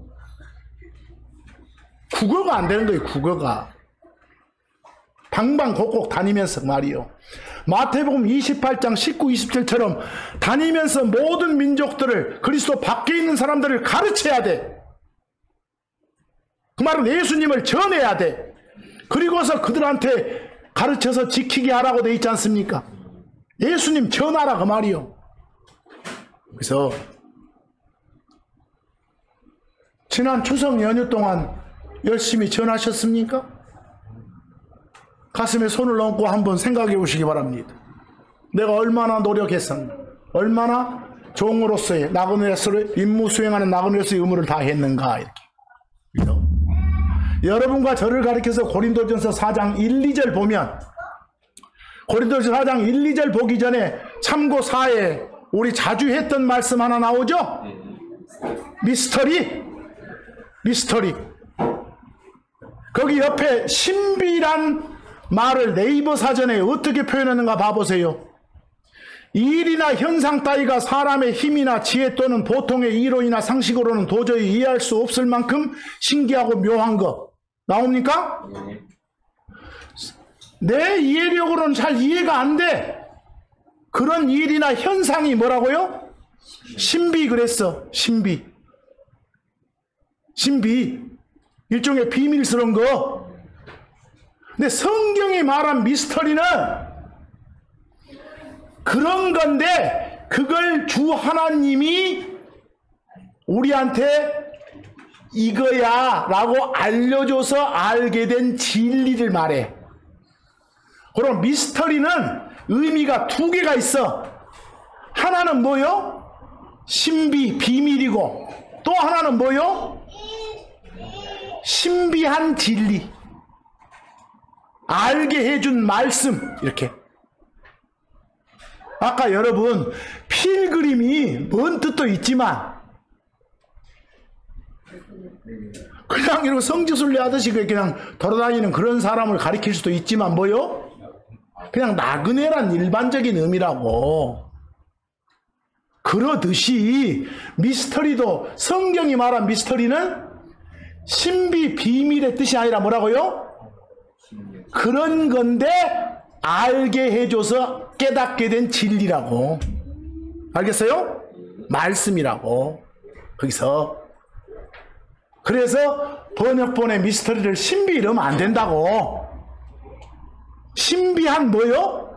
국어가 안 되는 거예요. 국어가 방방곡곡 다니면서 말이요. 마태복음 28장 19, 27처럼 다니면서 모든 민족들을 그리스도 밖에 있는 사람들을 가르쳐야 돼. 그 말은 예수님을 전해야 돼. 그리고서 그들한테 가르쳐서 지키게 하라고 돼 있지 않습니까? 예수님 전하라 그 말이요. 그래서 지난 추석 연휴 동안 열심히 전하셨습니까? 가슴에 손을 얹고 한번 생각해 보시기 바랍니다. 내가 얼마나 노력했었나, 얼마나 종으로서의 나그네로서의 임무 수행하는 나그네로서의 의무를 다 했는가, 이렇게. 그래서 여러분과 저를 가리켜서 고린도전서 4장 1, 2절 보면, 고린도전서 4장 1, 2절 보기 전에 참고 4에 우리 자주 했던 말씀 하나 나오죠? 미스터리. 거기 옆에 신비란 말을 네이버 사전에 어떻게 표현하는가 봐보세요. 일이나 현상 따위가 사람의 힘이나 지혜 또는 보통의 이론이나 상식으로는 도저히 이해할 수 없을 만큼 신기하고 묘한 것 나옵니까? 내 이해력으로는 잘 이해가 안 돼. 그런 일이나 현상이 뭐라고요? 신비 그랬어. 신비. 일종의 비밀스러운 거. 근데 성경이 말한 미스터리는 그런 건데, 그걸 주 하나님이 우리한테 이거야 라고 알려줘서 알게 된 진리를 말해. 그럼 미스터리는 의미가 두 개가 있어. 하나는 뭐요? 신비, 비밀이고, 또 하나는 뭐요? 신비한 진리. 알게 해준 말씀. 이렇게. 아까 여러분 필그림이 뭔 뜻도 있지만 그냥 이렇게 성지순례 하듯이 그냥 돌아다니는 그런 사람을 가리킬 수도 있지만 뭐요? 그냥 나그네란 일반적인 의미라고. 그러듯이 미스터리도, 성경이 말한 미스터리는 신비, 비밀의 뜻이 아니라 뭐라고요? 그런 건데 알게 해줘서 깨닫게 된 진리라고. 알겠어요? 말씀이라고. 거기서. 그래서 번역본의 미스터리를 신비 이러면 안 된다고. 신비한 뭐요?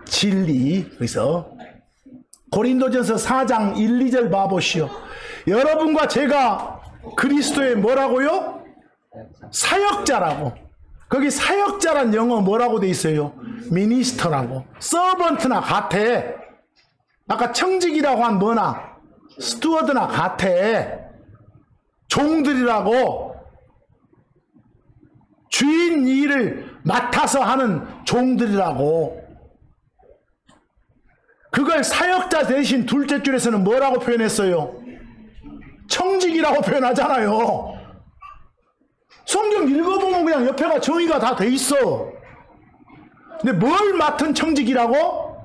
진리. 그래서 고린도전서 4장 1, 2절 봐보시오. 여러분과 제가 그리스도의 뭐라고요? 사역자라고. 거기 사역자란 영어 뭐라고 돼 있어요? 미니스터라고. 서번트나 같아. 아까 청직이라고 한 뭐나 스튜어드나 같아. 종들이라고. 주인 일을 맡아서 하는 종들이라고. 그걸 사역자 대신 둘째 줄에서는 뭐라고 표현했어요? 청직이라고 표현하잖아요. 성경 읽어보면 그냥 옆에가 정의가 다 돼 있어. 근데 뭘 맡은 청직이라고?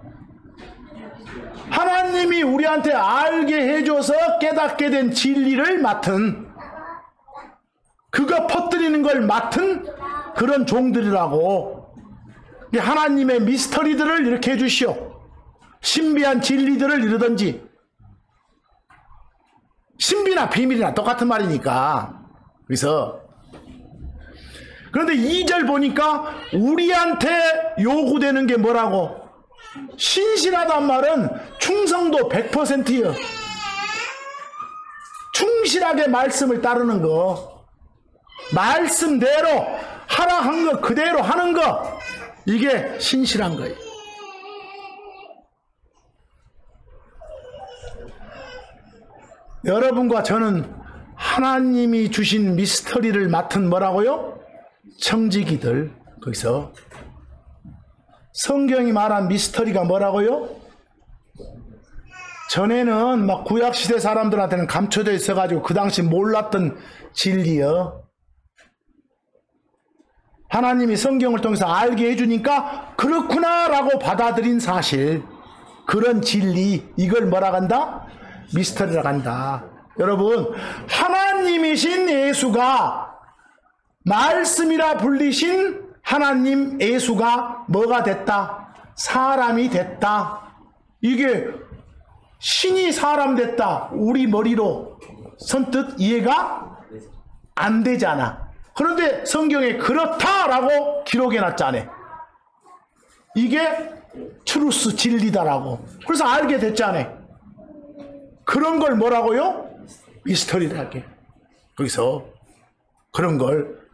하나님이 우리한테 알게 해줘서 깨닫게 된 진리를 맡은, 그거 퍼뜨리는 걸 맡은 그런 종들이라고. 하나님의 미스터리들을 이렇게 해주시오. 신비한 진리들을 이르든지. 신비나 비밀이나 똑같은 말이니까. 그래서 그런데 2절 보니까 우리한테 요구되는 게 뭐라고? 신실하단 말은 충성도 100%예요. 충실하게 말씀을 따르는 거. 말씀대로 하라 한 거 그대로 하는 거. 이게 신실한 거예요. 여러분과 저는 하나님이 주신 미스터리를 맡은 뭐라고요? 청지기들. 거기서 성경이 말한 미스터리가 뭐라고요? 전에는 막 구약시대 사람들한테는 감춰져 있어가지고 그 당시 몰랐던 진리요. 하나님이 성경을 통해서 알게 해주니까 그렇구나 라고 받아들인 사실, 그런 진리, 이걸 뭐라고 한다? 미스터리라고 한다. 여러분, 하나님이신 예수가, 말씀이라 불리신 하나님 예수가 뭐가 됐다? 사람이 됐다. 이게 신이 사람 됐다. 우리 머리로 선뜻 이해가 안 되잖아. 그런데 성경에 그렇다라고 기록해놨잖아. 이게 트루스 진리다라고. 그래서 알게 됐잖아. 그런 걸 뭐라고요? 미스터리라게. 거기서 그런 걸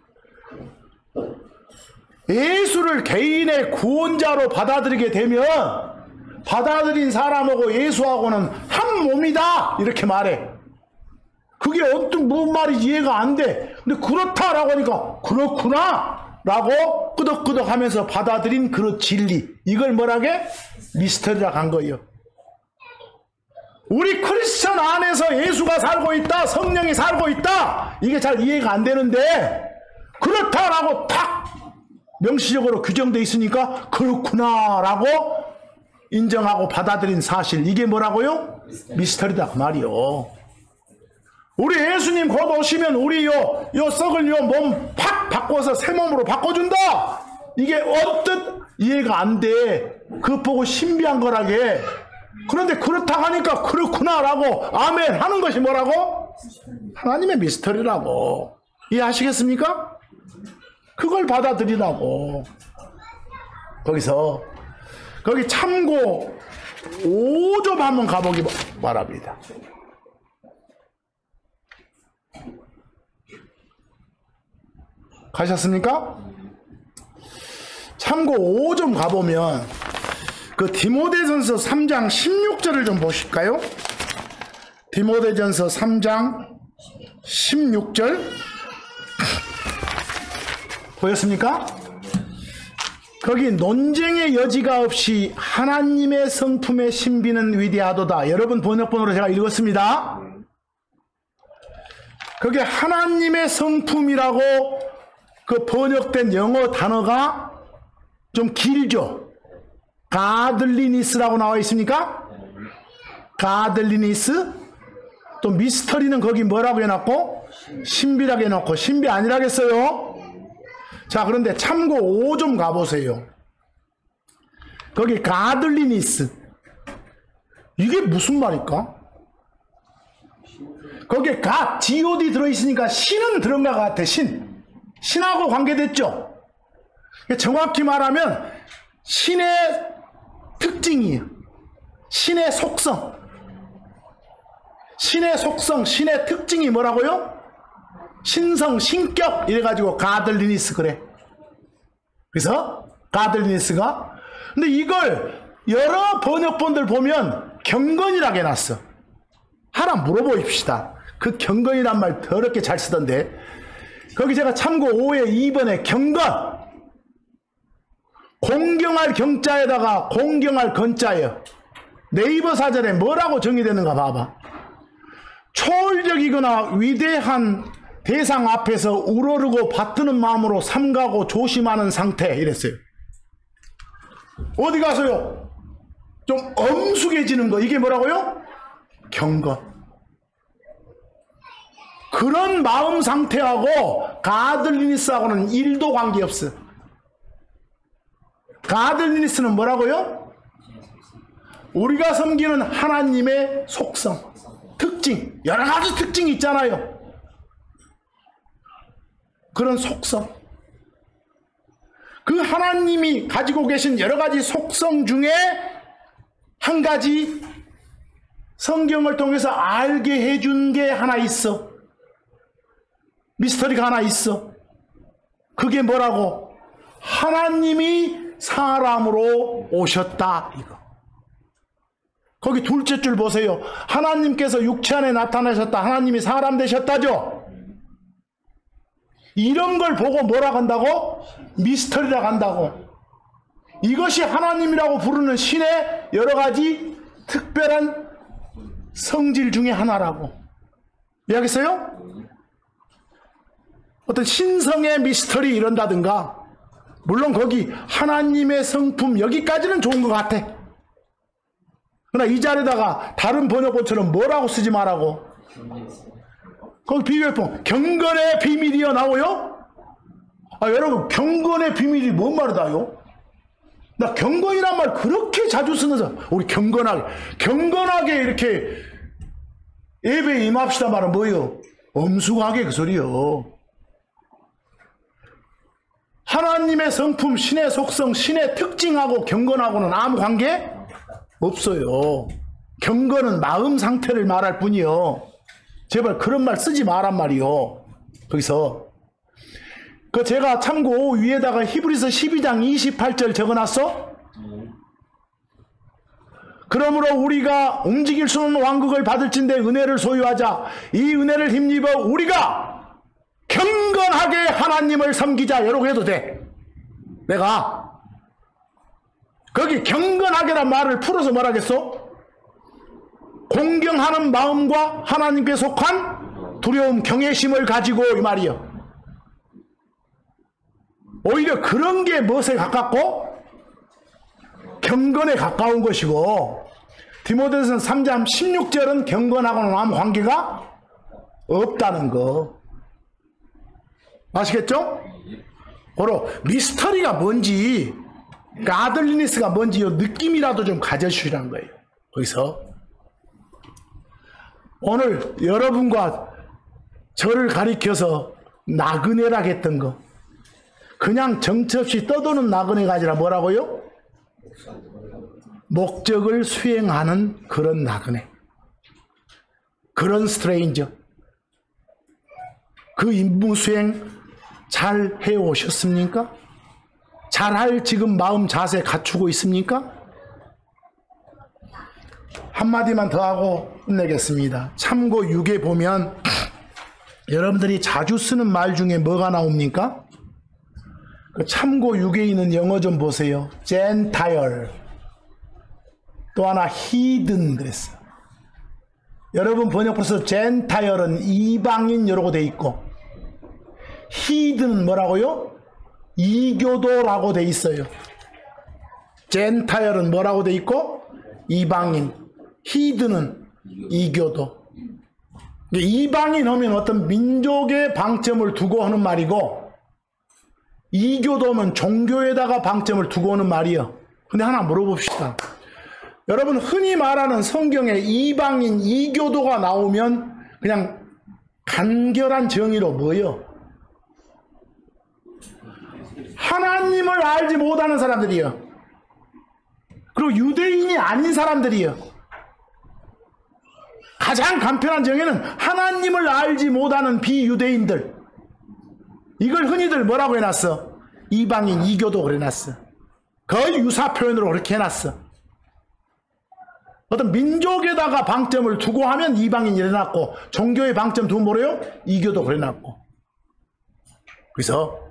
예수를 개인의 구원자로 받아들이게 되면 받아들인 사람하고 예수하고는 한 몸이다 이렇게 말해. 그게 어떤 무슨 말인지 이해가 안 돼. 근데 그렇다라고 하니까 그렇구나 라고 끄덕끄덕 하면서 받아들인 그 진리, 이걸 뭐라게? 미스터리라고 한 거예요. 우리 크리스천 안에서 예수가 살고 있다, 성령이 살고 있다, 이게 잘 이해가 안 되는데 그렇다라고 탁 명시적으로 규정되어 있으니까 그렇구나라고 인정하고 받아들인 사실, 이게 뭐라고요? 미스터리다 그 말이요. 우리 예수님 곧 오시면 우리 요 썩을 요 몸 팍 바꿔서 새 몸으로 바꿔준다, 이게 언뜻 이해가 안 돼. 그거 보고 신비한 거라게. 그런데 그렇다 하니까 그렇구나라고 아멘 하는 것이 뭐라고? 하나님의 미스터리라고. 이해하시겠습니까? 그걸 받아들이라고. 거기서 거기 참고 5점 한번 가보기 바랍니다. 가셨습니까? 참고 5점 가보면 그 디모데전서 3장 16절을 좀 보실까요? 디모데전서 3장 16절 보였습니까? 거기 논쟁의 여지가 없이 하나님의 성품의 신비는 위대하도다. 여러분 번역본으로 제가 읽었습니다. 거기 하나님의 성품이라고 그 번역된 영어 단어가 좀 길죠. 가들리니스라고 나와 있습니까? 가들리니스. 또 미스터리는 거기 뭐라고 해놨고? 신비라고 해놓고, 신비 아니라겠어요? 자, 그런데 참고 5좀 가보세요. 거기 가들리니스, 이게 무슨 말일까? 거기에 God 들어있으니까 신은 들어간 것 같아. 신하고 관계됐죠. 정확히 말하면 신의 특징이에요. 신의 속성. 신의 속성, 신의 특징이 뭐라고요? 신성, 신격, 이래가지고 가들리니스 그래. 그래서 가들리니스가, 근데 이걸 여러 번역본들 보면 경건이라고 해놨어. 하나 물어보십시다. 그 경건이란 말 더럽게 잘 쓰던데, 거기 제가 참고 5의 2번에 경건, 공경할 경자에다가 공경할 건자예요. 네이버 사전에 뭐라고 정의되는가 봐봐. 초월적이거나 위대한 대상 앞에서 우러르고 받드는 마음으로 삼가고 조심하는 상태, 이랬어요. 어디 가서요? 좀 엄숙해지는 거, 이게 뭐라고요? 경건. 그런 마음 상태하고 가들리니스하고는 1도 관계없어. 가들리니스는 뭐라고요? 우리가 섬기는 하나님의 속성, 특징, 여러 가지 특징이 있잖아요. 그런 속성, 그 하나님이 가지고 계신 여러 가지 속성 중에 한 가지 성경을 통해서 알게 해준 게 하나 있어. 미스터리가 하나 있어. 그게 뭐라고? 하나님이 사람으로 오셨다, 이거. 거기 둘째 줄 보세요. 하나님께서 육체 안에 나타나셨다. 하나님이 사람 되셨다죠. 이런 걸 보고 뭐라고 한다고? 미스터리라고 한다고. 이것이 하나님이라고 부르는 신의 여러 가지 특별한 성질 중에 하나라고. 이해하겠어요? 어떤 신성의 미스터리 이런다든가, 물론 거기 하나님의 성품 여기까지는 좋은 것 같아. 그러나 이 자리에다가 다른 번역본처럼 뭐라고 쓰지 말라고. 거기 비교해보 경건의 비밀이여 나오요? 아, 여러분, 경건의 비밀이 뭔 말이다요? 나 경건이란 말 그렇게 자주 쓰는, 우리 경건하게 이렇게 예배에 임합시다 말은 뭐예요? 엄숙하게 그 소리요. 하나님의 성품, 신의 속성, 신의 특징하고 경건하고는 아무 관계 없어요. 경건은 마음 상태를 말할 뿐이요. 제발 그런 말 쓰지 말란 말이요. 거기서 그 제가 참고 위에다가 히브리서 12장 28절 적어놨어? 그러므로 우리가 움직일 수 없는 왕국을 받을진대 은혜를 소유하자. 이 은혜를 힘입어 우리가 경건하게 하나님을 섬기자. 이러고 해도 돼. 내가 거기 경건하게란 말을 풀어서 뭐라겠어? 공경하는 마음과 하나님께 속한 두려움, 경외심을 가지고 이 말이요. 오히려 그런 게 무엇에 가깝고? 경건에 가까운 것이고, 디모데전서 3장 16절은 경건하고는 아무 관계가 없다는 거. 아시겠죠? 바로 미스터리가 뭔지, 가들리니스가 뭔지 요 느낌이라도 좀 가져주시라는 거예요. 거기서 오늘 여러분과 저를 가리켜서 나그네라 했던 거, 그냥 정처 없이 떠도는 나그네가 아니라 뭐라고요? 목적을 수행하는 그런 나그네, 그런 스트레인저. 그 임무 수행 잘 해오셨습니까? 잘할 지금 마음 자세 갖추고 있습니까? 한마디만 더 하고 끝내겠습니다. 참고 6에 보면 여러분들이 자주 쓰는 말 중에 뭐가 나옵니까? 그 참고 6에 있는 영어 좀 보세요. Gentile. 또 하나 heathen 그랬어. 여러분 번역부에서 Gentile은 이방인 이라고 돼 있고, heathen은 뭐라고요? 이교도라고 돼 있어요. Gentile은 뭐라고 돼 있고? 이방인. heathen은 이교도. 이방인 하면 어떤 민족의 방점을 두고 하는 말이고, 이교도면 종교에다가 방점을 두고 오는 말이요. 근데 하나 물어봅시다. 여러분 흔히 말하는 성경에 이방인, 이교도가 나오면 그냥 간결한 정의로 뭐요? 하나님을 알지 못하는 사람들이요. 그리고 유대인이 아닌 사람들이요. 가장 간편한 정의는 하나님을 알지 못하는 비유대인들. 이걸 흔히들 뭐라고 해놨어? 이방인, 이교도 그래놨어. 거의 유사 표현으로 그렇게 해놨어. 어떤 민족에다가 방점을 두고 하면 이방인 이래놨고, 종교의 방점 두면 뭐래요? 이교도 그래놨고. 그래서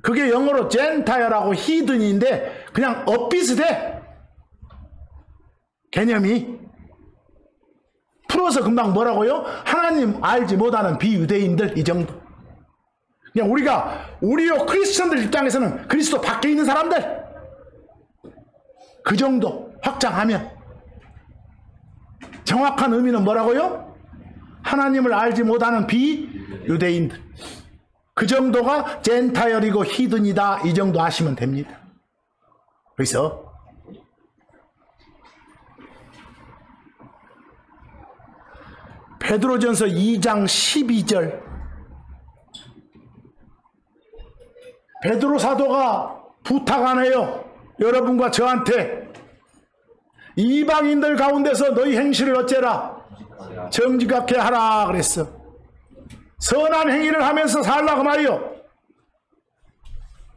그게 영어로 젠타이어라고 히든인데 그냥 엇비슷해. 개념이. 풀어서 금방 뭐라고요? 하나님 알지 못하는 비유대인들, 이 정도. 그냥 우리요 크리스천들 입장에서는 그리스도 밖에 있는 사람들, 그 정도 확장하면 정확한 의미는 뭐라고요? 하나님을 알지 못하는 비유대인들, 그 정도가 젠타이어이고 히든이다, 이 정도 아시면 됩니다. 그래서 베드로전서 2장 12절, 베드로 사도가 부탁하네요. 여러분과 저한테 이방인들 가운데서 너희 행실을 어째라? 정직하게 하라 그랬어. 선한 행위를 하면서 살라고 말이요.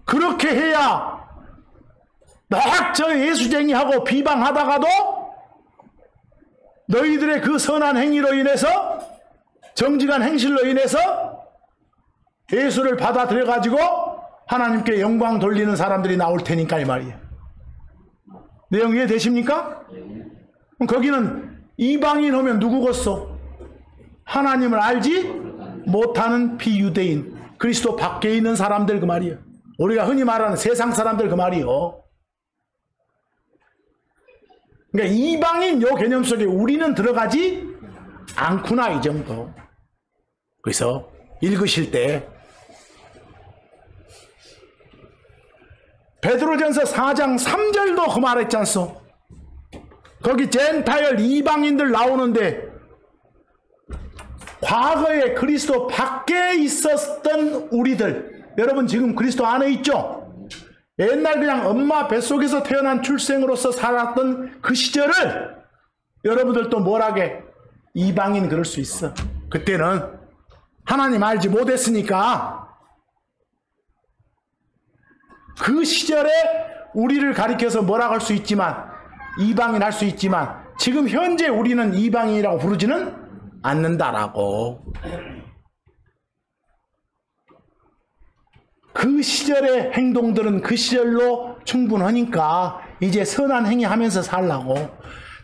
그렇게 해야 막 저 예수쟁이하고 비방하다가도 너희들의 그 선한 행위로 인해서, 정직한 행실로 인해서 예수를 받아들여 가지고 하나님께 영광 돌리는 사람들이 나올 테니까 이 말이에요. 내용 이해되십니까? 거기는 이방인 하면 누구겠어? 하나님을 알지 못하는 비유대인, 그리스도 밖에 있는 사람들 그 말이에요. 우리가 흔히 말하는 세상 사람들 그 말이요. 그러니까 이방인 요 개념 속에 우리는 들어가지 않구나, 이 정도. 그래서 읽으실 때 베드로전서 4장 3절도 그 말했지 않소? 거기 젠타일 이방인들 나오는데 과거에 그리스도 밖에 있었던 우리들, 여러분 지금 그리스도 안에 있죠? 옛날 그냥 엄마 뱃속에서 태어난 출생으로서 살았던 그 시절을 여러분들도 뭐라게 이방인 그럴 수 있어. 그때는 하나님 알지 못했으니까 그 시절에 우리를 가리켜서 뭐라고 할 수 있지만 이방인 할 수 있지만 지금 현재 우리는 이방인이라고 부르지는 않는다라고. 그 시절의 행동들은 그 시절로 충분하니까 이제 선한 행위 하면서 살라고.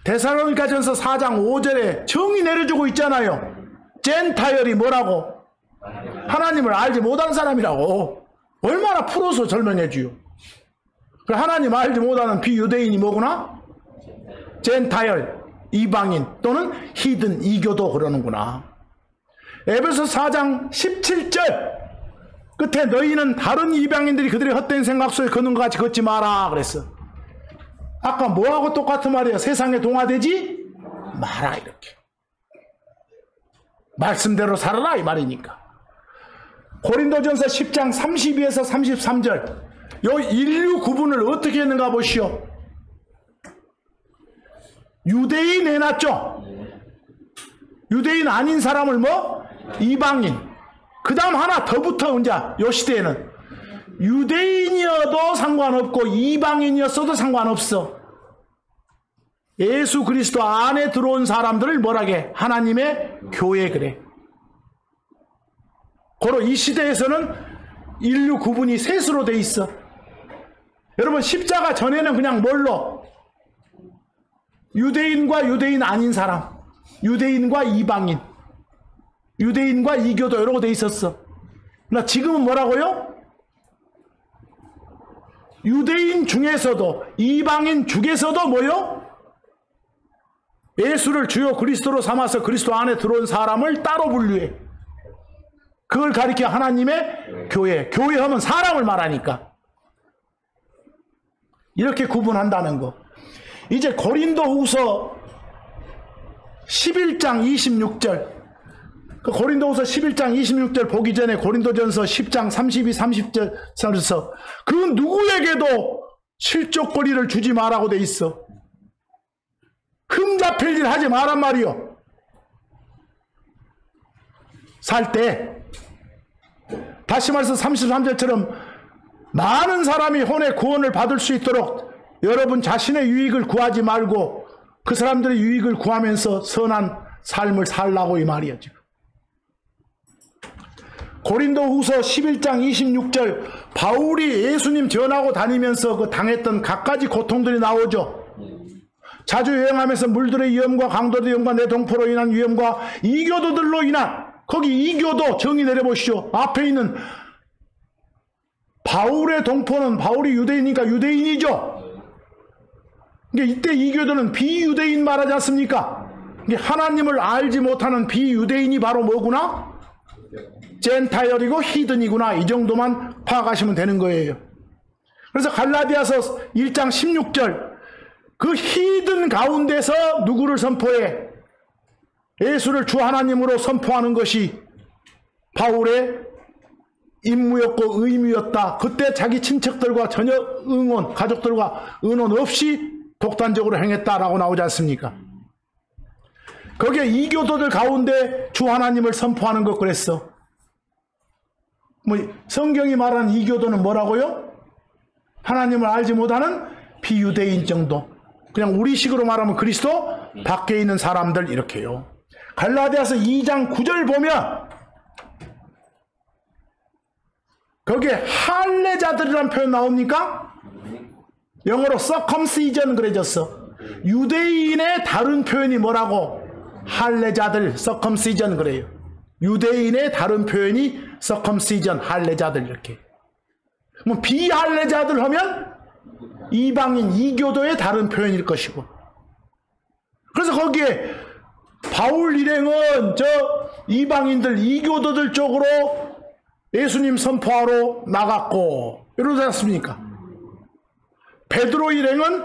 데살로니가전서 4장 5절에 정의 내려주고 있잖아요. 젠타이얼이 뭐라고? 하나님을 알지 못한 사람이라고. 얼마나 풀어서 설명해 주요. 하나님 알지 못하는 비유대인이 뭐구나? 젠타이얼, 이방인 또는 히든, 이교도 그러는구나. 에베소 4장 17절 끝에 너희는 다른 이방인들이 그들의 헛된 생각 속에 걷는 것 같이 걷지 마라 그랬어. 아까 뭐하고 똑같은 말이에요? 세상에 동화되지 마라 이렇게. 말씀대로 살아라 이 말이니까. 고린도전서 10장 32에서 33절 요 인류 구분을 어떻게 했는가 보시오. 유대인 해놨죠. 유대인 아닌 사람을 뭐? 이방인. 그 다음 하나 더 붙어. 이제 요 시대에는 유대인이어도 상관없고 이방인이었어도 상관없어. 예수 그리스도 안에 들어온 사람들을 뭐라게? 하나님의 교회 그래. 고로 이 시대에서는 인류 구분이 셋으로 돼 있어. 여러분 십자가 전에는 그냥 뭘로? 유대인과 유대인 아닌 사람, 유대인과 이방인, 유대인과 이교도 이러고 돼 있었어. 그러나 지금은 뭐라고요? 유대인 중에서도 이방인 중에서도 뭐요? 예수를 주요 그리스도로 삼아서 그리스도 안에 들어온 사람을 따로 분류해. 그걸 가리켜 하나님의 교회. 교회하면 사람을 말하니까. 이렇게 구분한다는 거. 이제 고린도후서 11장 26절. 고린도후서 11장 26절 보기 전에 고린도전서 10장 32, 30절에서 그 누구에게도 실족거리를 주지 말라고 돼 있어. 흠잡힐 일 하지 말란 말이요. 살 때 다시 말해서 33절처럼 많은 사람이 혼의 구원을 받을 수 있도록 여러분 자신의 유익을 구하지 말고 그 사람들의 유익을 구하면서 선한 삶을 살라고 이 말이야 지금. 고린도후서 11장 26절 바울이 예수님 전하고 다니면서 그 당했던 갖가지 고통들이 나오죠. 자주 여행하면서 물들의 위험과 강도들의 위험과 내 동포로 인한 위험과 이교도들로 인한 거기 이교도 정의 내려보시죠. 앞에 있는 바울의 동포는 바울이 유대인이니까 유대인이죠. 이때 이교도는 비유대인 말하지 않습니까? 하나님을 알지 못하는 비유대인이 바로 뭐구나? 젠타이얼이고 히든이구나. 이 정도만 파악하시면 되는 거예요. 그래서 갈라디아서 1장 16절 그 히든 가운데서 누구를 선포해? 예수를 주 하나님으로 선포하는 것이 바울의 임무였고 의무였다. 그때 자기 친척들과 전혀 응원, 가족들과 의논 없이 독단적으로 행했다라고 나오지 않습니까? 거기에 이교도들 가운데 주 하나님을 선포하는 것 그랬어. 뭐 성경이 말하는 이교도는 뭐라고요? 하나님을 알지 못하는 비유대인 정도. 그냥 우리식으로 말하면 그리스도 밖에 있는 사람들 이렇게요. 갈라디아서 2장 9절 보면 거기에 할례자들이라는 표현 나옵니까? 영어로 circumcision 그래졌어. 유대인의 다른 표현이 뭐라고? 할례자들, circumcision 그래요. 유대인의 다른 표현이 circumcision, 할례자들 이렇게. 뭐 비할례자들 하면 이방인, 이교도의 다른 표현일 것이고. 그래서 거기에 바울 일행은 저 이방인들, 이교도들 쪽으로 예수님 선포하러 나갔고 이러지 않습니까? 베드로 일행은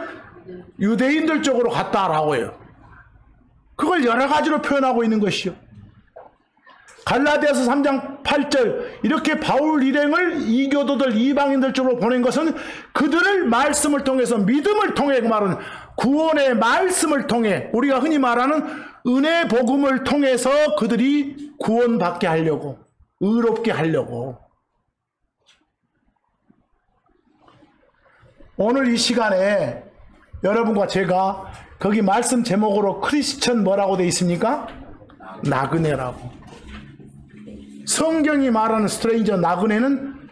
유대인들 쪽으로 갔다라고 해요. 그걸 여러 가지로 표현하고 있는 것이요. 갈라디아서 3장 8절 이렇게 바울 일행을 이교도들 이방인들 쪽으로 보낸 것은 그들을 말씀을 통해서 믿음을 통해 말하는 구원의 말씀을 통해 우리가 흔히 말하는 은혜 복음을 통해서 그들이 구원받게 하려고 의롭게 하려고 오늘 이 시간에 여러분과 제가 거기 말씀 제목으로 크리스천 뭐라고 되어 있습니까? 나그네라고. 성경이 말하는 스트레인저 나그네는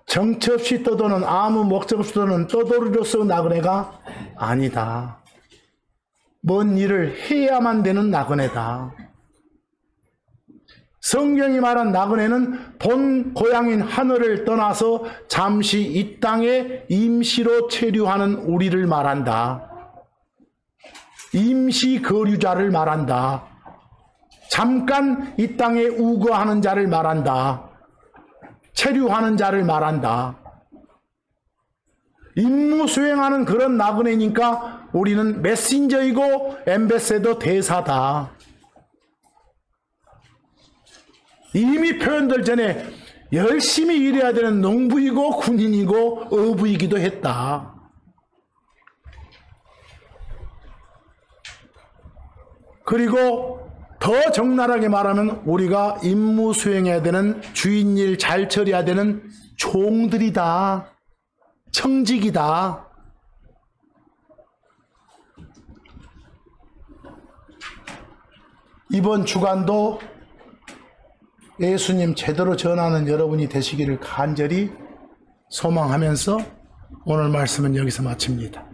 정처 없이 떠도는 아무 목적 없이 떠도는 떠돌이로서 나그네가 아니다. 뭔 일을 해야만 되는 나그네다. 성경이 말한 나그네는 본 고향인 하늘을 떠나서 잠시 이 땅에 임시로 체류하는 우리를 말한다. 임시 거류자를 말한다. 잠깐 이 땅에 우거하는 자를 말한다. 체류하는 자를 말한다. 임무 수행하는 그런 나그네니까 우리는 메신저이고 엠베세더 대사다. 이미 표현될 전에 열심히 일해야 되는 농부이고 군인이고 어부이기도 했다. 그리고 더 적나라하게 말하면 우리가 임무 수행해야 되는 주인 일 잘 처리해야 되는 종들이다. 청직이다. 이번 주간도 예수님 제대로 전하는 여러분이 되시기를 간절히 소망하면서 오늘 말씀은 여기서 마칩니다.